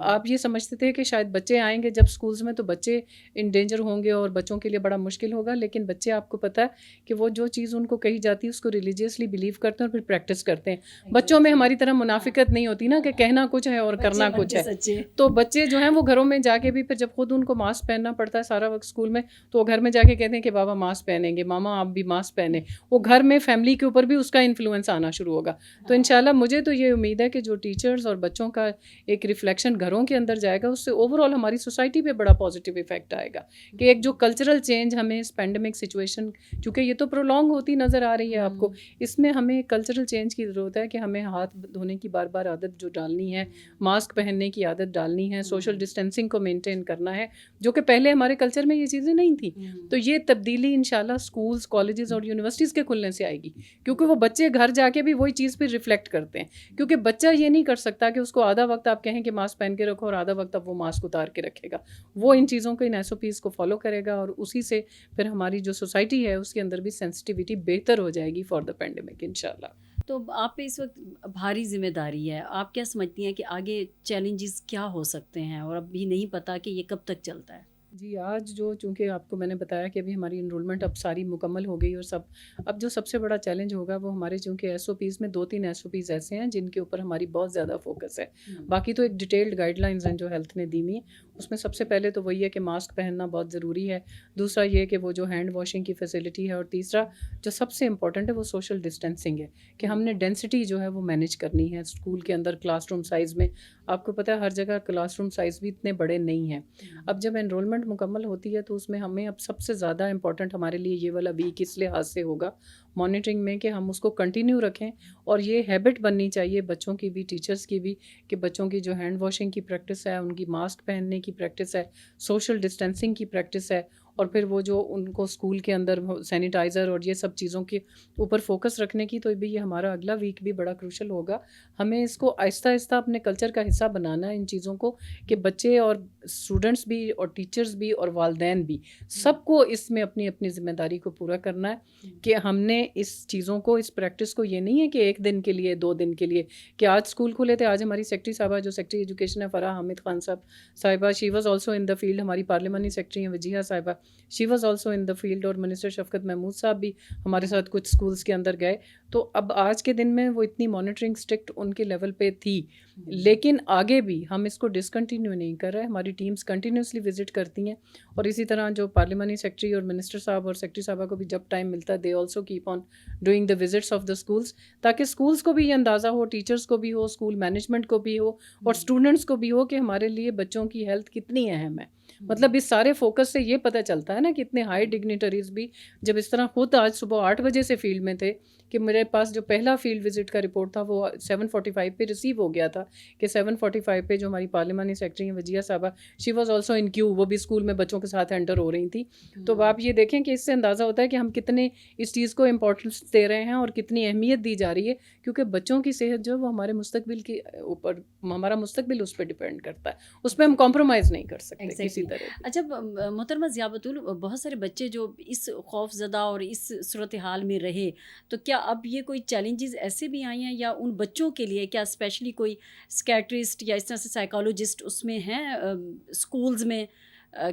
آپ یہ سمجھتے تھے کہ شاید بچے آئیں گے جب اسکولس میں تو بچے ان ڈینجر ہوں گے اور بچوں کے لیے بڑا مشکل ہوگا, لیکن بچے آپ کو پتہ ہے کہ وہ جو چیز ان کو کہی جاتی ہے اس کو ریلیجیسلی بلیو کرتے ہیں اور پھر پریکٹس کرتے ہیں. بچوں میں ہماری طرح منافقت نہیں ہوتی نا کہ کہنا کچھ ہے اور کرنا کچھ ہے. تو بچے جو ہیں وہ گھروں میں جا کے بھی پھر جب خود ان کو ماسک پہننا پڑتا ہے سارا وقت اسکول میں, تو وہ گھر میں جا کے کہتے ہیں کہ بابا ماسک پہنیں گے, ماما آپ بھی ماسک پہنیں. وہ گھر میں فیملی کے اوپر بھی اس کا انفلوئنس آنا شروع ہوگا. تو انشاءاللہ مجھے تو یہ امید ہے کہ جو ٹیچرز اور بچوں کا ایک ریفلیکشن گھروں کے اندر جائے گا, اس سے اوور آل ہماری سوسائٹی پہ بڑا پازیٹیو افیکٹ آئے گا. کہ ایک جو کلچرل چینج ہمیں اس پینڈیمک سچویشن, چونکہ یہ تو پرولونگ ہوتی نظر آ رہی ہے آپ کو, اس میں ہمیں کلچرل چینج کی ضرورت ہے کہ ہمیں ہاتھ دھونے کی بار بار عادت جو ڈالنی ہے, ماسک پہننے کی عادت ڈالنی ہے, سوشل ڈسٹینسنگ کو مینٹین کرنا ہے, جو کہ پہلے ہمارے کلچر میں یہ چیزیں نہیں تھیں. تو یہ تبدیلی انشاءاللہ اسکولز, کالجز اور یونیورسٹیز کے کھلنے سے آئے گی, کیونکہ وہ بچے گھر جا کے بھی وہی چیز پہ ریفلیکٹ کرتے ہیں. کیونکہ بچہ یہ نہیں کر سکتا کہ اس کو آدھا وقت آپ کہیں کہ ماسک پہن کے رکھو اور آدھا وقت اب وہ ماسک اتار کے رکھے گا. وہ ان چیزوں کو, ان ایس او پیز کو فالو کرے گا, اور اسی سے پھر ہماری جو سوسائٹی ہے اس کے اندر بھی سینسٹیوٹی بہتر ہو جائے گی فار دا پینڈیمک انشاءاللہ. تو آپ پہ اس وقت بھاری ذمہ داری ہے, آپ کیا سمجھتی ہیں کہ آگے چیلنجز کیا ہو سکتے ہیں, اور اب بھی نہیں پتہ کہ یہ کب تک چلتا ہے؟ جی, آج جو چونکہ آپ کو میں نے بتایا کہ ابھی ہماری انرولمنٹ اب ساری مکمل ہو گئی, اور اب جو سب سے بڑا چیلنج ہوگا وہ ہمارے چونکہ ایس او پیز میں 2-3 ایس او پیز ایسے ہیں جن کے اوپر ہماری بہت زیادہ فوکس ہے. باقی تو ایک ڈیٹیلڈ گائیڈ لائنز ہیں جو ہیلتھ نے دی ہوئی ہیں. اس میں سب سے پہلے تو وہی ہے کہ ماسک پہننا بہت ضروری ہے, دوسرا یہ کہ وہ جو ہینڈ واشنگ کی فیسلٹی ہے, اور تیسرا جو سب سے امپورٹنٹ ہے وہ سوشل ڈسٹینسنگ ہے, کہ ہم نے ڈینسٹی جو ہے وہ مینیج کرنی ہے اسکول کے اندر. کلاس روم سائز میں آپ کو پتہ ہے ہر جگہ کلاس روم سائز بھی اتنے بڑے نہیں ہیں. اب جب انرولمنٹ مکمل ہوتی ہے تو اس میں ہمیں اب سب سے زیادہ امپورٹنٹ ہمارے لیے یہ والا ویک اس لحاظ سے ہوگا مانیٹرنگ میں, کہ ہم اس کو کنٹینیو رکھیں. اور یہ ہیبٹ بننی چاہیے بچوں کی بھی, ٹیچرس کی بھی, کہ بچوں کی جو ہینڈ واشنگ کی پریکٹس ہے, ان کی ماسک پہننے کی پریکٹس ہے, سوشل ڈسٹینسنگ کی پریکٹس ہے, اور پھر وہ جو ان کو اسکول کے اندر سینیٹائزر اور یہ سب چیزوں کے اوپر فوکس رکھنے کی. تو بھی یہ ہمارا اگلا ویک بھی بڑا کروشل ہوگا. ہمیں اس کو آہستہ آہستہ اپنے کلچر کا حصہ بنانا ہے ان چیزوں کو, کہ بچے اور اسٹوڈنٹس بھی اور ٹیچرز بھی اور والدین بھی, سب کو اس میں اپنی اپنی ذمہ داری کو پورا کرنا ہے. کہ ہم نے اس چیزوں کو, اس پریکٹس کو, یہ نہیں ہے کہ ایک دن کے لیے 2 دن کے لیے, کہ آج اسکول کھلے تھے, آج ہماری سیکٹری صاحبہ جو سیکٹری ایجوکیشن ہے فرح حامد خان صاحبہ, she was also in the field. ہماری پارلیمانی سیکٹری ہیں وجیہہ صاحبہ, she was also in the field, اور منسٹر شفقت محمود صاحب بھی ہمارے ساتھ کچھ اسکولس کے اندر گئے. تو اب آج کے دن میں وہ اتنی مانیٹرنگ اسٹرکٹ ان کے لیول پہ تھی, لیکن آگے بھی ہم اس کو ڈسکنٹینیو نہیں کر رہے. ہماری ٹیمز کنٹینیوسلی وزٹ کرتی ہیں, اور اسی طرح جو پارلیمانی سیکٹری اور منسٹر صاحب اور سیکٹری صاحبہ کو بھی جب ٹائم ملتا ہے, they also keep on doing the visits of the schools, تاکہ اسکولس کو بھی یہ اندازہ ہو, ٹیچرس کو بھی ہو, اسکول مینجمنٹ کو بھی ہو, اور اسٹوڈنٹس کو بھی ہو کہ ہمارے لیے بچوں کی ہیلتھ کتنی اہم ہے. مطلب اس سارے فوکس سے یہ پتہ چلتا ہے نا کہ اتنے ہائی ڈگنیٹریز بھی جب اس طرح خود آج صبح 8 بجے سے فیلڈ میں تھے, کہ میرے پاس جو پہلا فیلڈ وزٹ کا رپورٹ تھا وہ 7:45 پہ ریسیو ہو گیا تھا, کہ 7:45 پہ جو ہماری پارلیمانی سیکٹری ہیں وجیہہ صاحبہ, شی واز آلسو ان کیو, وہ بھی اسکول میں بچوں کے ساتھ انٹر ہو رہی تھیں. تو آپ یہ دیکھیں کہ اس سے اندازہ ہوتا ہے کہ ہم کتنے اس چیز کو امپورٹنس دے رہے ہیں اور کتنی اہمیت دی جا رہی ہے, کیونکہ بچوں کی صحت جو ہے وہ ہمارے مستقبل کے اوپر, ہمارا مستقبل اس پہ ڈپینڈ کرتا ہے, اس پہ ہم کمپرومائز نہیں کر سکتے کسی طرح. اچھا محترمہ ضیاء بطول, بہت سارے بچے جو اس خوف زدہ اور اس صورتحال میں رہے, تو کیا اب یہ کوئی چیلنجز ایسے بھی آئی ہیں, یا ان بچوں کے لیے کیا اسپیشلی کوئی سکیٹرسٹ یا اس طرح سے سائیکالوجسٹ اس میں ہیں اسکولز میں,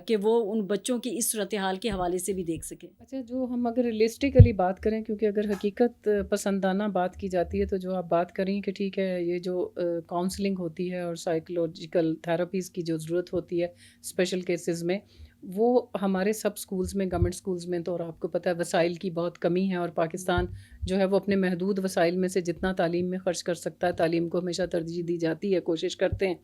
کہ وہ ان بچوں کی اس صورتحال کے حوالے سے بھی دیکھ سکیں؟ اچھا, جو ہم اگر ریئلسٹیکلی بات کریں, کیونکہ اگر حقیقت پسندانہ بات کی جاتی ہے, تو جو آپ بات کریں کہ ٹھیک ہے یہ جو کاؤنسلنگ ہوتی ہے اور سائیکولوجیکل تھراپیز کی جو ضرورت ہوتی ہے اسپیشل کیسز میں, وہ ہمارے سب اسکولز میں, گورنمنٹ اسکولز میں تو, اور آپ کو پتہ ہے وسائل کی بہت کمی ہے, اور پاکستان جو ہے وہ اپنے محدود وسائل میں سے جتنا تعلیم میں خرچ کر سکتا ہے، تعلیم کو ہمیشہ ترجیح دی جاتی ہے، کوشش کرتے ہیں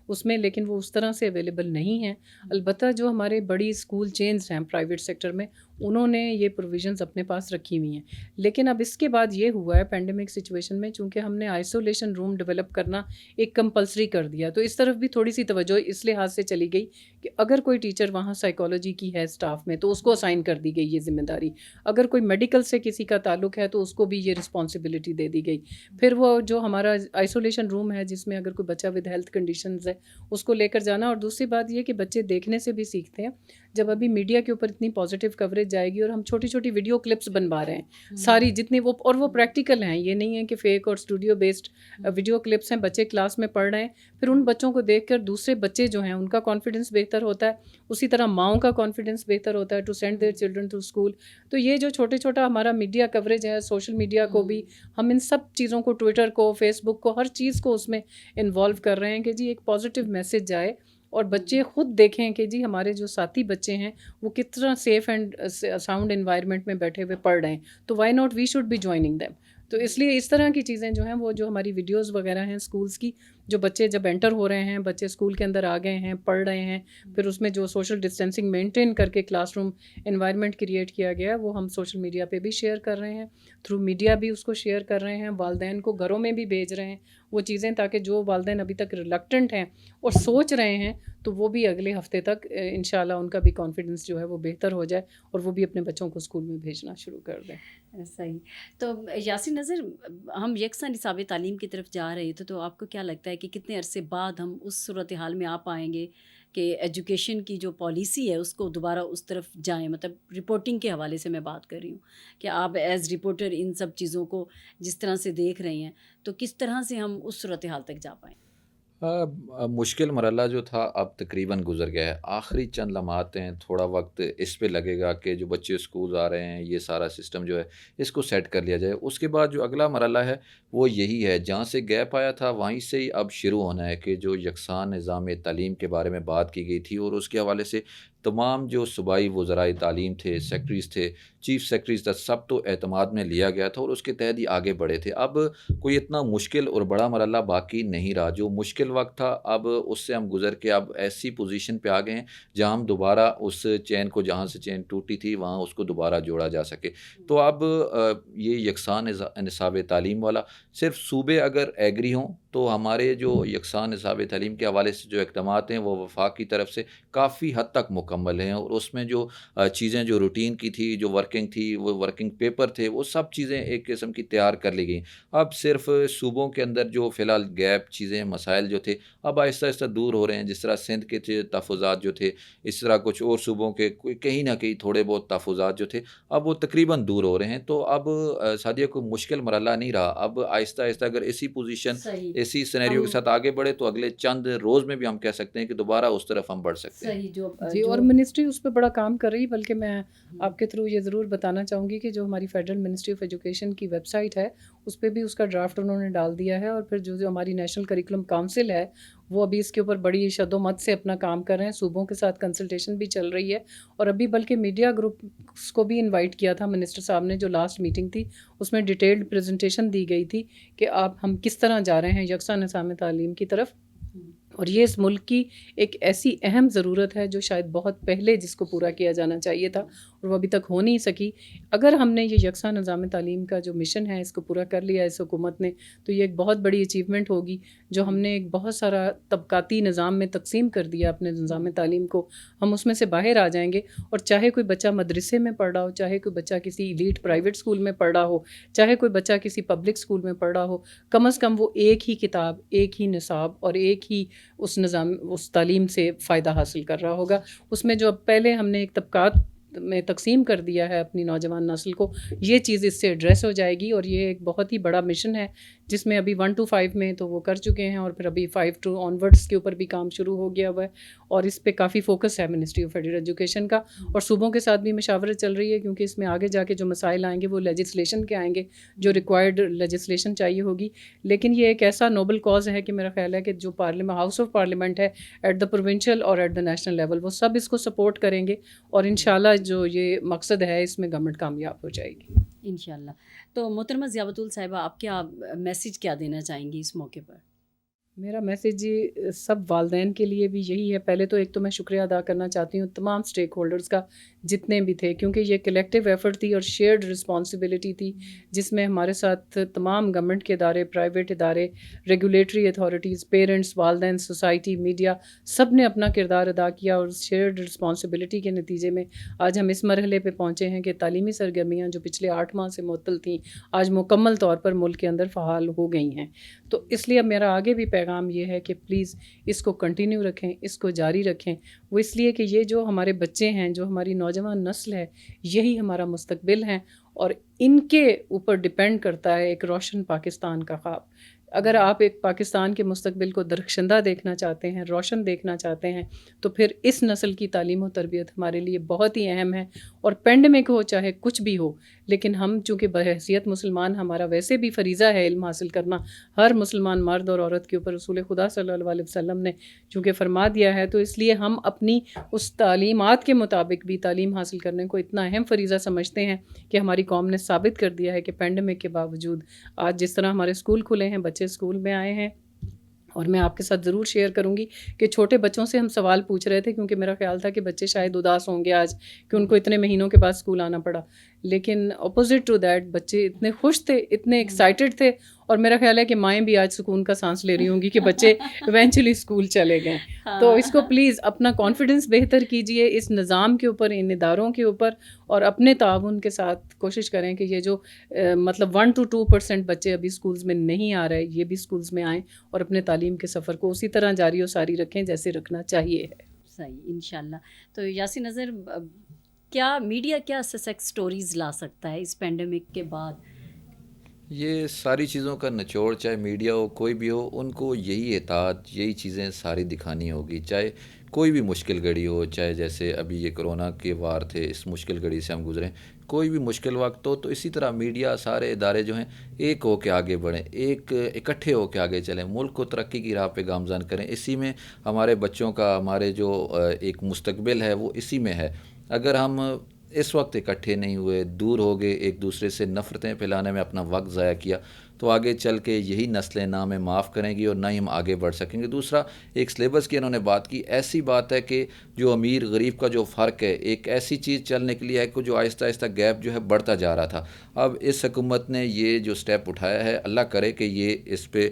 اس میں، لیکن وہ اس طرح سے اویلیبل نہیں ہیں۔ البتہ جو ہمارے بڑی اسکول چینز ہیں پرائیویٹ سیکٹر میں، انہوں نے یہ پروویژنز اپنے پاس رکھی ہوئی ہیں۔ لیکن اب اس کے بعد یہ ہوا ہے پینڈیمک سچویشن میں، چونکہ ہم نے آئسولیشن روم ڈیولپ کرنا ایک کمپلسری کر دیا، تو اس طرف بھی تھوڑی سی توجہ اس لحاظ سے چلی گئی کہ اگر کوئی ٹیچر وہاں سائیکالوجی کی ہے اسٹاف میں تو اس کو اسائن کر دی گئی یہ ذمہ داری، اگر کوئی میڈیکل سے کسی کا تعلق ہے تو اس کو بھی یہ رسپانسبلٹی دے دی گئی۔ پھر وہ جو ہمارا آئسولیشن روم ہے جس میں اگر کوئی بچہ ود ہیلتھ کنڈیشنز ہے اس کو لے کر جانا، اور دوسری بات یہ کہ بچے دیکھنے سے بھی سیکھتے ہیں۔ جب ابھی میڈیا کے اوپر اتنی پازیٹیو کوریج جائے گی اور ہم چھوٹی چھوٹی ویڈیو کلپس بنوا رہے ہیں ساری جتنی وہ، اور وہ پریکٹیکل ہیں، یہ نہیں ہے کہ فیک اور اسٹوڈیو بیسڈ ویڈیو کلپس ہیں، بچے کلاس میں پڑھ رہے ہیں، پھر ان بچوں کو دیکھ کر دوسرے بچے جو ہیں ان کا کانفیڈنس بہتر ہوتا ہے، اسی طرح ماؤں کا کانفیڈنس بہتر ہوتا ہے to send their children to school. تو یہ جو چھوٹے چھوٹا ہمارا میڈیا کوریج ہے، سوشل میڈیا کو بھی ہم ان سب چیزوں کو، ٹویٹر کو، فیس بک کو، ہر چیز کو اس میں انوالو کر رہے ہیں کہ جی ایک پازیٹیو میسج جائے اور بچے خود دیکھیں کہ جی ہمارے جو ساتھی بچے ہیں وہ کتنا سیف اینڈ ساؤنڈ انوائرمنٹ میں بیٹھے ہوئے پڑھ رہے ہیں، تو why not we should be joining them. تو اس لیے اس طرح کی چیزیں جو ہیں وہ جو ہماری ویڈیوز وغیرہ ہیں اسکولس کی، جو بچے جب انٹر ہو رہے ہیں، بچے اسکول کے اندر آ گئے ہیں، پڑھ رہے ہیں، پھر اس میں جو سوشل ڈسٹینسنگ مینٹین کر کے کلاس روم انوائرمنٹ کریٹ کیا گیا ہے وہ ہم سوشل میڈیا پہ بھی شیئر کر رہے ہیں، تھرو میڈیا بھی اس کو شیئر کر رہے ہیں، والدین کو گھروں میں بھی بھیج رہے ہیں وہ چیزیں، تاکہ جو والدین ابھی تک ریلکٹنٹ ہیں اور سوچ رہے ہیں تو وہ بھی اگلے ہفتے تک انشاءاللہ ان کا بھی کانفیڈنس جو ہے وہ بہتر ہو جائے اور وہ بھی اپنے بچوں کو اسکول میں بھیجنا شروع کر دیں۔ صحیح۔ تو یاسین نظر، ہم یکساں نصاب تعلیم کی طرف جا رہے تھے، تو آپ کو کیا لگتا ہے کہ کتنے عرصے بعد ہم اس صورتحال میں آ پائیں گے کہ ایجوکیشن کی جو پالیسی ہے اس کو دوبارہ اس طرف جائیں؟ مطلب رپورٹنگ کے حوالے سے میں بات کر رہی ہوں کہ آپ ایز رپورٹر ان سب چیزوں کو جس طرح سے دیکھ رہے ہیں، تو کس طرح سے ہم اس صورتحال تک جا پائیں؟ مشکل مرحلہ جو تھا اب تقریباً گزر گیا ہے، آخری چند لمحات ہیں، تھوڑا وقت اس پہ لگے گا کہ جو بچے اسکول آ رہے ہیں یہ سارا سسٹم جو ہے اس کو سیٹ کر لیا جائے۔ اس کے بعد جو اگلا مرحلہ ہے وہ یہی ہے، جہاں سے گیپ آیا تھا وہیں سے ہی اب شروع ہونا ہے کہ جو یکساں نظام تعلیم کے بارے میں بات کی گئی تھی، اور اس کے حوالے سے تمام جو صوبائی وزرائے تعلیم تھے، سیکٹریز تھے، چیف سیکٹریز تھا، سب تو اعتماد میں لیا گیا تھا اور اس کے تحت ہی آگے بڑھے تھے۔ اب کوئی اتنا مشکل اور بڑا مرحلہ باقی نہیں رہا، جو مشکل وقت تھا اب اس سے ہم گزر کے اب ایسی پوزیشن پہ آ گئے ہیں جہاں ہم دوبارہ اس چین کو، جہاں سے چین ٹوٹی تھی وہاں اس کو دوبارہ جوڑا جا سکے۔ تو اب یہ یکساں نصاب تعلیم والا صرف صوبے اگر ایگری ہوں تو ہمارے جو یکساں نصاب تعلیم کے حوالے سے جو اقدامات ہیں وہ وفاق کی طرف سے کافی حد تک مکمل ہیں، اور اس میں جو چیزیں جو روٹین کی تھی، جو ورکنگ تھی، وہ ورکنگ پیپر تھے، وہ سب چیزیں ایک قسم کی تیار کر لی گئیں۔ اب صرف صوبوں کے اندر جو فی الحال گیپ چیزیں، مسائل جو تھے اب آہستہ آہستہ دور ہو رہے ہیں، جس طرح سندھ کے تحفظات جو تھے، اس طرح کچھ اور صوبوں کے کہیں نہ کہیں تھوڑے بہت تحفظات جو تھے اب وہ تقریباً دور ہو رہے ہیں۔ تو اب سعدیہ کوئی مشکل مرحلہ نہیں رہا، اب آہستہ آہستہ اگر اسی پوزیشن، اسی سینیریو کے ساتھ آگے بڑھے تو اگلے چند روز میں بھی ہم کہہ سکتے ہیں کہ دوبارہ اس طرف ہم بڑھ سکتے ہیں۔ جی، اور منسٹری اس پہ بڑا کام کر رہی، بلکہ میں آپ کے تھرو یہ ضرور بتانا چاہوں گی کہ جو ہماری فیڈرل منسٹری آف ایجوکیشن کی ویب سائٹ ہے اس پہ بھی اس کا ڈرافٹ انہوں نے ڈال دیا ہے، اور پھر جو ہماری نیشنل کریکولم کونسل ہے وہ ابھی اس کے اوپر بڑی شد و مت سے اپنا کام کر رہے ہیں، صوبوں کے ساتھ کنسلٹیشن بھی چل رہی ہے، اور ابھی بلکہ میڈیا گروپس کو بھی انوائٹ کیا تھا منسٹر صاحب نے، جو لاسٹ میٹنگ تھی اس میں ڈیٹیلڈ پریزنٹیشن دی گئی تھی کہ ہم کس طرح جا رہے ہیں یکساں نظام تعلیم کی طرف، اور یہ اس ملک کی ایک ایسی اہم ضرورت ہے جو شاید بہت پہلے جس کو پورا کیا جانا چاہیے تھا اور وہ ابھی تک ہو نہیں سکی۔ اگر ہم نے یہ یکساں نظام تعلیم کا جو مشن ہے اس کو پورا کر لیا اس حکومت نے تو یہ ایک بہت بڑی اچیومنٹ ہوگی، جو ہم نے ایک بہت سارا طبقاتی نظام میں تقسیم کر دیا اپنے نظام تعلیم کو، ہم اس میں سے باہر آ جائیں گے، اور چاہے کوئی بچہ مدرسے میں پڑھ رہا ہو، چاہے کوئی بچہ کسی ایلیٹ پرائیویٹ اسکول میں پڑھ رہا ہو، چاہے کوئی بچہ کسی پبلک اسکول میں پڑھ رہا ہو، کم از کم وہ ایک ہی کتاب، ایک ہی نصاب اور ایک ہی اس تعلیم سے فائدہ حاصل کر رہا ہوگا۔ اس میں جو اب پہلے ہم نے ایک طبقات میں تقسیم کر دیا ہے اپنی نوجوان نسل کو، یہ چیز اس سے ایڈریس ہو جائے گی، اور یہ ایک بہت ہی بڑا مشن ہے جس میں ابھی 1 to 5 میں تو وہ کر چکے ہیں، اور پھر ابھی 5 to onwards کے اوپر بھی کام شروع ہو گیا ہوا ہے، اور اس پہ کافی فوکس ہے منسٹری آف فیڈرل ایجوکیشن کا، اور صوبوں کے ساتھ بھی مشاورت چل رہی ہے، کیونکہ اس میں آگے جا کے جو مسائل آئیں گے وہ لیجسلیشن کے آئیں گے، جو ریکوائرڈ لیجسلیشن چاہیے ہوگی، لیکن یہ ایک ایسا نوبل کاز ہے کہ میرا خیال ہے کہ جو پارلیمنٹ، ہاؤس آف پارلیمنٹ ہے ایٹ دا پروونشل اور ایٹ دا نیشنل لیول، وہ سب اس کو سپورٹ کریں گے، اور انشاءاللہ جو یہ مقصد ہے اس میں گورنمنٹ کامیاب ہو جائے گی۔ انشاءاللہ. تو محترمہ ضیاء بطول صاحبہ، آپ کیا میسیج کیا دینا چاہیں گی اس موقع پر؟ میرا میسیج جی سب والدین کے لیے بھی یہی ہے. پہلے تو ایک تو میں شکریہ ادا کرنا چاہتی ہوں تمام اسٹیک ہولڈرز کا جتنے بھی تھے، کیونکہ یہ کلیکٹیو ایفرٹ تھی اور شیئرڈ رسپانسبلٹی تھی، جس میں ہمارے ساتھ تمام گورنمنٹ کے ادارے، پرائیویٹ ادارے، ریگولیٹری اتھارٹیز، پیرنٹس، والدین، سوسائٹی، میڈیا، سب نے اپنا کردار ادا کیا. اور شیئرڈ رسپانسبلٹی کے نتیجے میں آج ہم اس مرحلے پہ پہنچے ہیں کہ تعلیمی سرگرمیاں جو پچھلے 8 ماہ سے معطل تھیں، آج مکمل طور پر ملک کے اندر فعال ہو گئی ہیں. تو اس لیے اب میرا آگے بھی پیغام یہ ہے کہ پلیز اس کو کنٹینیو رکھیں، اس کو جاری رکھیں. وہ اس لیے کہ یہ جو ہمارے بچے ہیں، جو ہماری نوجوان نسل ہے، یہی ہمارا مستقبل ہیں، اور ان کے اوپر ڈپینڈ کرتا ہے ایک روشن پاکستان کا خواب. اگر آپ ایک پاکستان کے مستقبل کو درخشندہ دیکھنا چاہتے ہیں، روشن دیکھنا چاہتے ہیں، تو پھر اس نسل کی تعلیم و تربیت ہمارے لیے بہت ہی اہم ہے. اور پینڈمک ہو چاہے کچھ بھی ہو، لیکن ہم چونکہ بحیثیت مسلمان، ہمارا ویسے بھی فریضہ ہے علم حاصل کرنا، ہر مسلمان مرد اور عورت کے اوپر رسول خدا صلی اللہ علیہ وسلم نے چونکہ فرما دیا ہے، تو اس لیے ہم اپنی اس تعلیمات کے مطابق بھی تعلیم حاصل کرنے کو اتنا اہم فریضہ سمجھتے ہیں کہ ہماری قوم نے ثابت کر دیا ہے کہ پینڈمک کے باوجود آج جس طرح ہمارے اسکول کھلے ہیں، بچے اسکول میں آئے ہیں. اور میں آپ کے ساتھ ضرور شیئر کروں گی کہ چھوٹے بچوں سے ہم سوال پوچھ رہے تھے، کیونکہ میرا خیال تھا کہ بچے شاید اداس ہوں گے آج کہ ان کو اتنے مہینوں کے بعد اسکول آنا پڑا، لیکن اپوزٹ ٹو دیٹ بچے اتنے خوش تھے، اتنے ایکسائٹیڈ تھے. اور میرا خیال ہے کہ مائیں بھی آج سکون کا سانس لے رہی ہوں گی کہ بچے ایونچولی اسکول چلے گئے. تو اس کو پلیز اپنا کانفیڈنس بہتر کیجئے اس نظام کے اوپر، ان اداروں کے اوپر، اور اپنے تعاون کے ساتھ کوشش کریں کہ یہ جو مطلب 1 to 2% بچے ابھی اسکولز میں نہیں آ رہے، یہ بھی اسکولز میں آئیں اور اپنے تعلیم کے سفر کو اسی طرح جاری و ساری رکھیں جیسے رکھنا چاہیے ہے. صحیح، انشاءاللہ. تو یاسین نظر، کیا میڈیا کیا سکسیس سٹوریز لا سکتا ہے اس پینڈیمک کے بعد؟ یہ ساری چیزوں کا نچوڑ، چاہے میڈیا ہو کوئی بھی ہو، ان کو یہی اطاعت، یہی چیزیں ساری دکھانی ہوگی. چاہے کوئی بھی مشکل گھڑی ہو، چاہے جیسے ابھی یہ کرونا کے وار تھے، اس مشکل گھڑی سے ہم گزریں، کوئی بھی مشکل وقت ہو، تو اسی طرح میڈیا، سارے ادارے جو ہیں ایک ہو کے آگے بڑھیں، اکٹھے ہو کے آگے چلیں، ملک کو ترقی کی راہ پہ گامزن کریں. اسی میں ہمارے بچوں کا، ہمارے جو ایک مستقبل ہے وہ اسی میں ہے. اگر ہم اس وقت اکٹھے نہیں ہوئے، دور ہو گئے، ایک دوسرے سے نفرتیں پھیلانے میں اپنا وقت ضائع کیا، تو آگے چل کے یہی نسلیں نہ ہمیں معاف کریں گی اور نہ ہی ہم آگے بڑھ سکیں گے. دوسرا، ایک سلیبس کی انہوں نے بات کی، ایسی بات ہے کہ جو امیر غریب کا جو فرق ہے، ایک ایسی چیز چلنے کے لیے ہے کہ جو آہستہ آہستہ گیپ جو ہے بڑھتا جا رہا تھا. اب اس حکومت نے یہ جو سٹیپ اٹھایا ہے، اللہ کرے کہ یہ اس پہ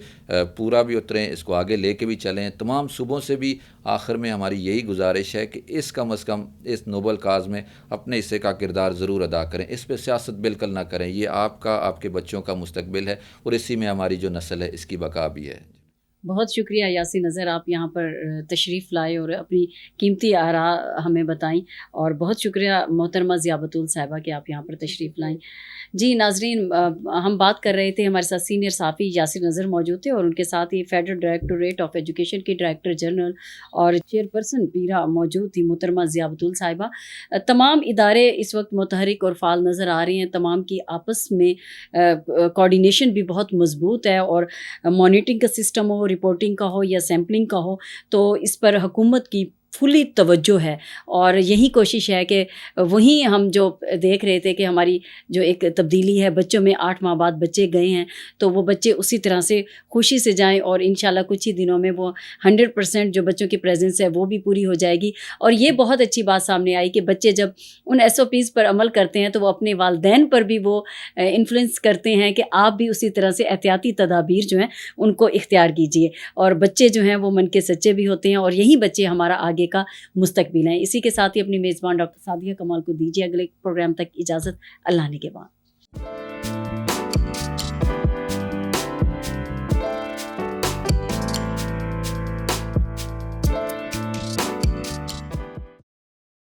پورا بھی اتریں، اس کو آگے لے کے بھی چلیں. تمام صوبوں سے بھی آخر میں ہماری یہی گزارش ہے کہ اس کم از کم اس نوبل کاز میں اپنے حصے کا کردار ضرور ادا کریں. اس پہ سیاست بالکل نہ کریں. یہ آپ کا، آپ کے بچوں کا مستقبل ہے، اور اسی میں ہماری جو نسل ہے اس کی بقا بھی ہے. بہت شکریہ یاسین نظر، آپ یہاں پر تشریف لائے اور اپنی قیمتی آراء ہمیں بتائیں. اور بہت شکریہ محترمہ ضیاء بطول صاحبہ کہ آپ یہاں پر تشریف لائیں. جی ناظرین، ہم بات کر رہے تھے، ہمارے ساتھ سینئر صحافی یاسین نظر موجود تھے، اور ان کے ساتھ ہی فیڈرل ڈائریکٹوریٹ آف ایجوکیشن کی ڈائریکٹر جنرل اور چیئرپرسن پیرا موجود تھی محترمہ ضیاء بطول صاحبہ. تمام ادارے اس وقت متحرک اور فعال نظر آ رہے ہیں، تمام کی آپس میں کوآرڈینیشن بھی بہت مضبوط ہے، اور مانیٹرنگ کا سسٹم ہو، رپورٹنگ کا ہو یا سیمپلنگ کا ہو، تو اس پر حکومت کی فلی توجہ ہے. اور یہی کوشش ہے کہ وہیں ہم جو دیکھ رہے تھے کہ ہماری جو ایک تبدیلی ہے، بچوں میں 8 ماہ بعد بچے گئے ہیں، تو وہ بچے اسی طرح سے خوشی سے جائیں، اور انشاءاللہ کچھ ہی دنوں میں وہ 100% جو بچوں کی پریزنس ہے وہ بھی پوری ہو جائے گی. اور یہ بہت اچھی بات سامنے آئی کہ بچے جب ان SOPs پر عمل کرتے ہیں تو وہ اپنے والدین پر بھی وہ انفلوئنس کرتے ہیں کہ آپ بھی اسی طرح سے احتیاطی تدابیر جو ہیں ان کو اختیار کیجیے. اور بچے جو ہیں وہ من کے سچے بھی ہوتے ہیں، اور یہی بچے ہمارا آگے کا مستقبل ہیں. اسی کے ساتھ ہی اپنی میزبان ڈاکٹر سعدیہ کمال کو دیجیے اگلے پروگرام تک اجازت. اللہ نے کے بعد.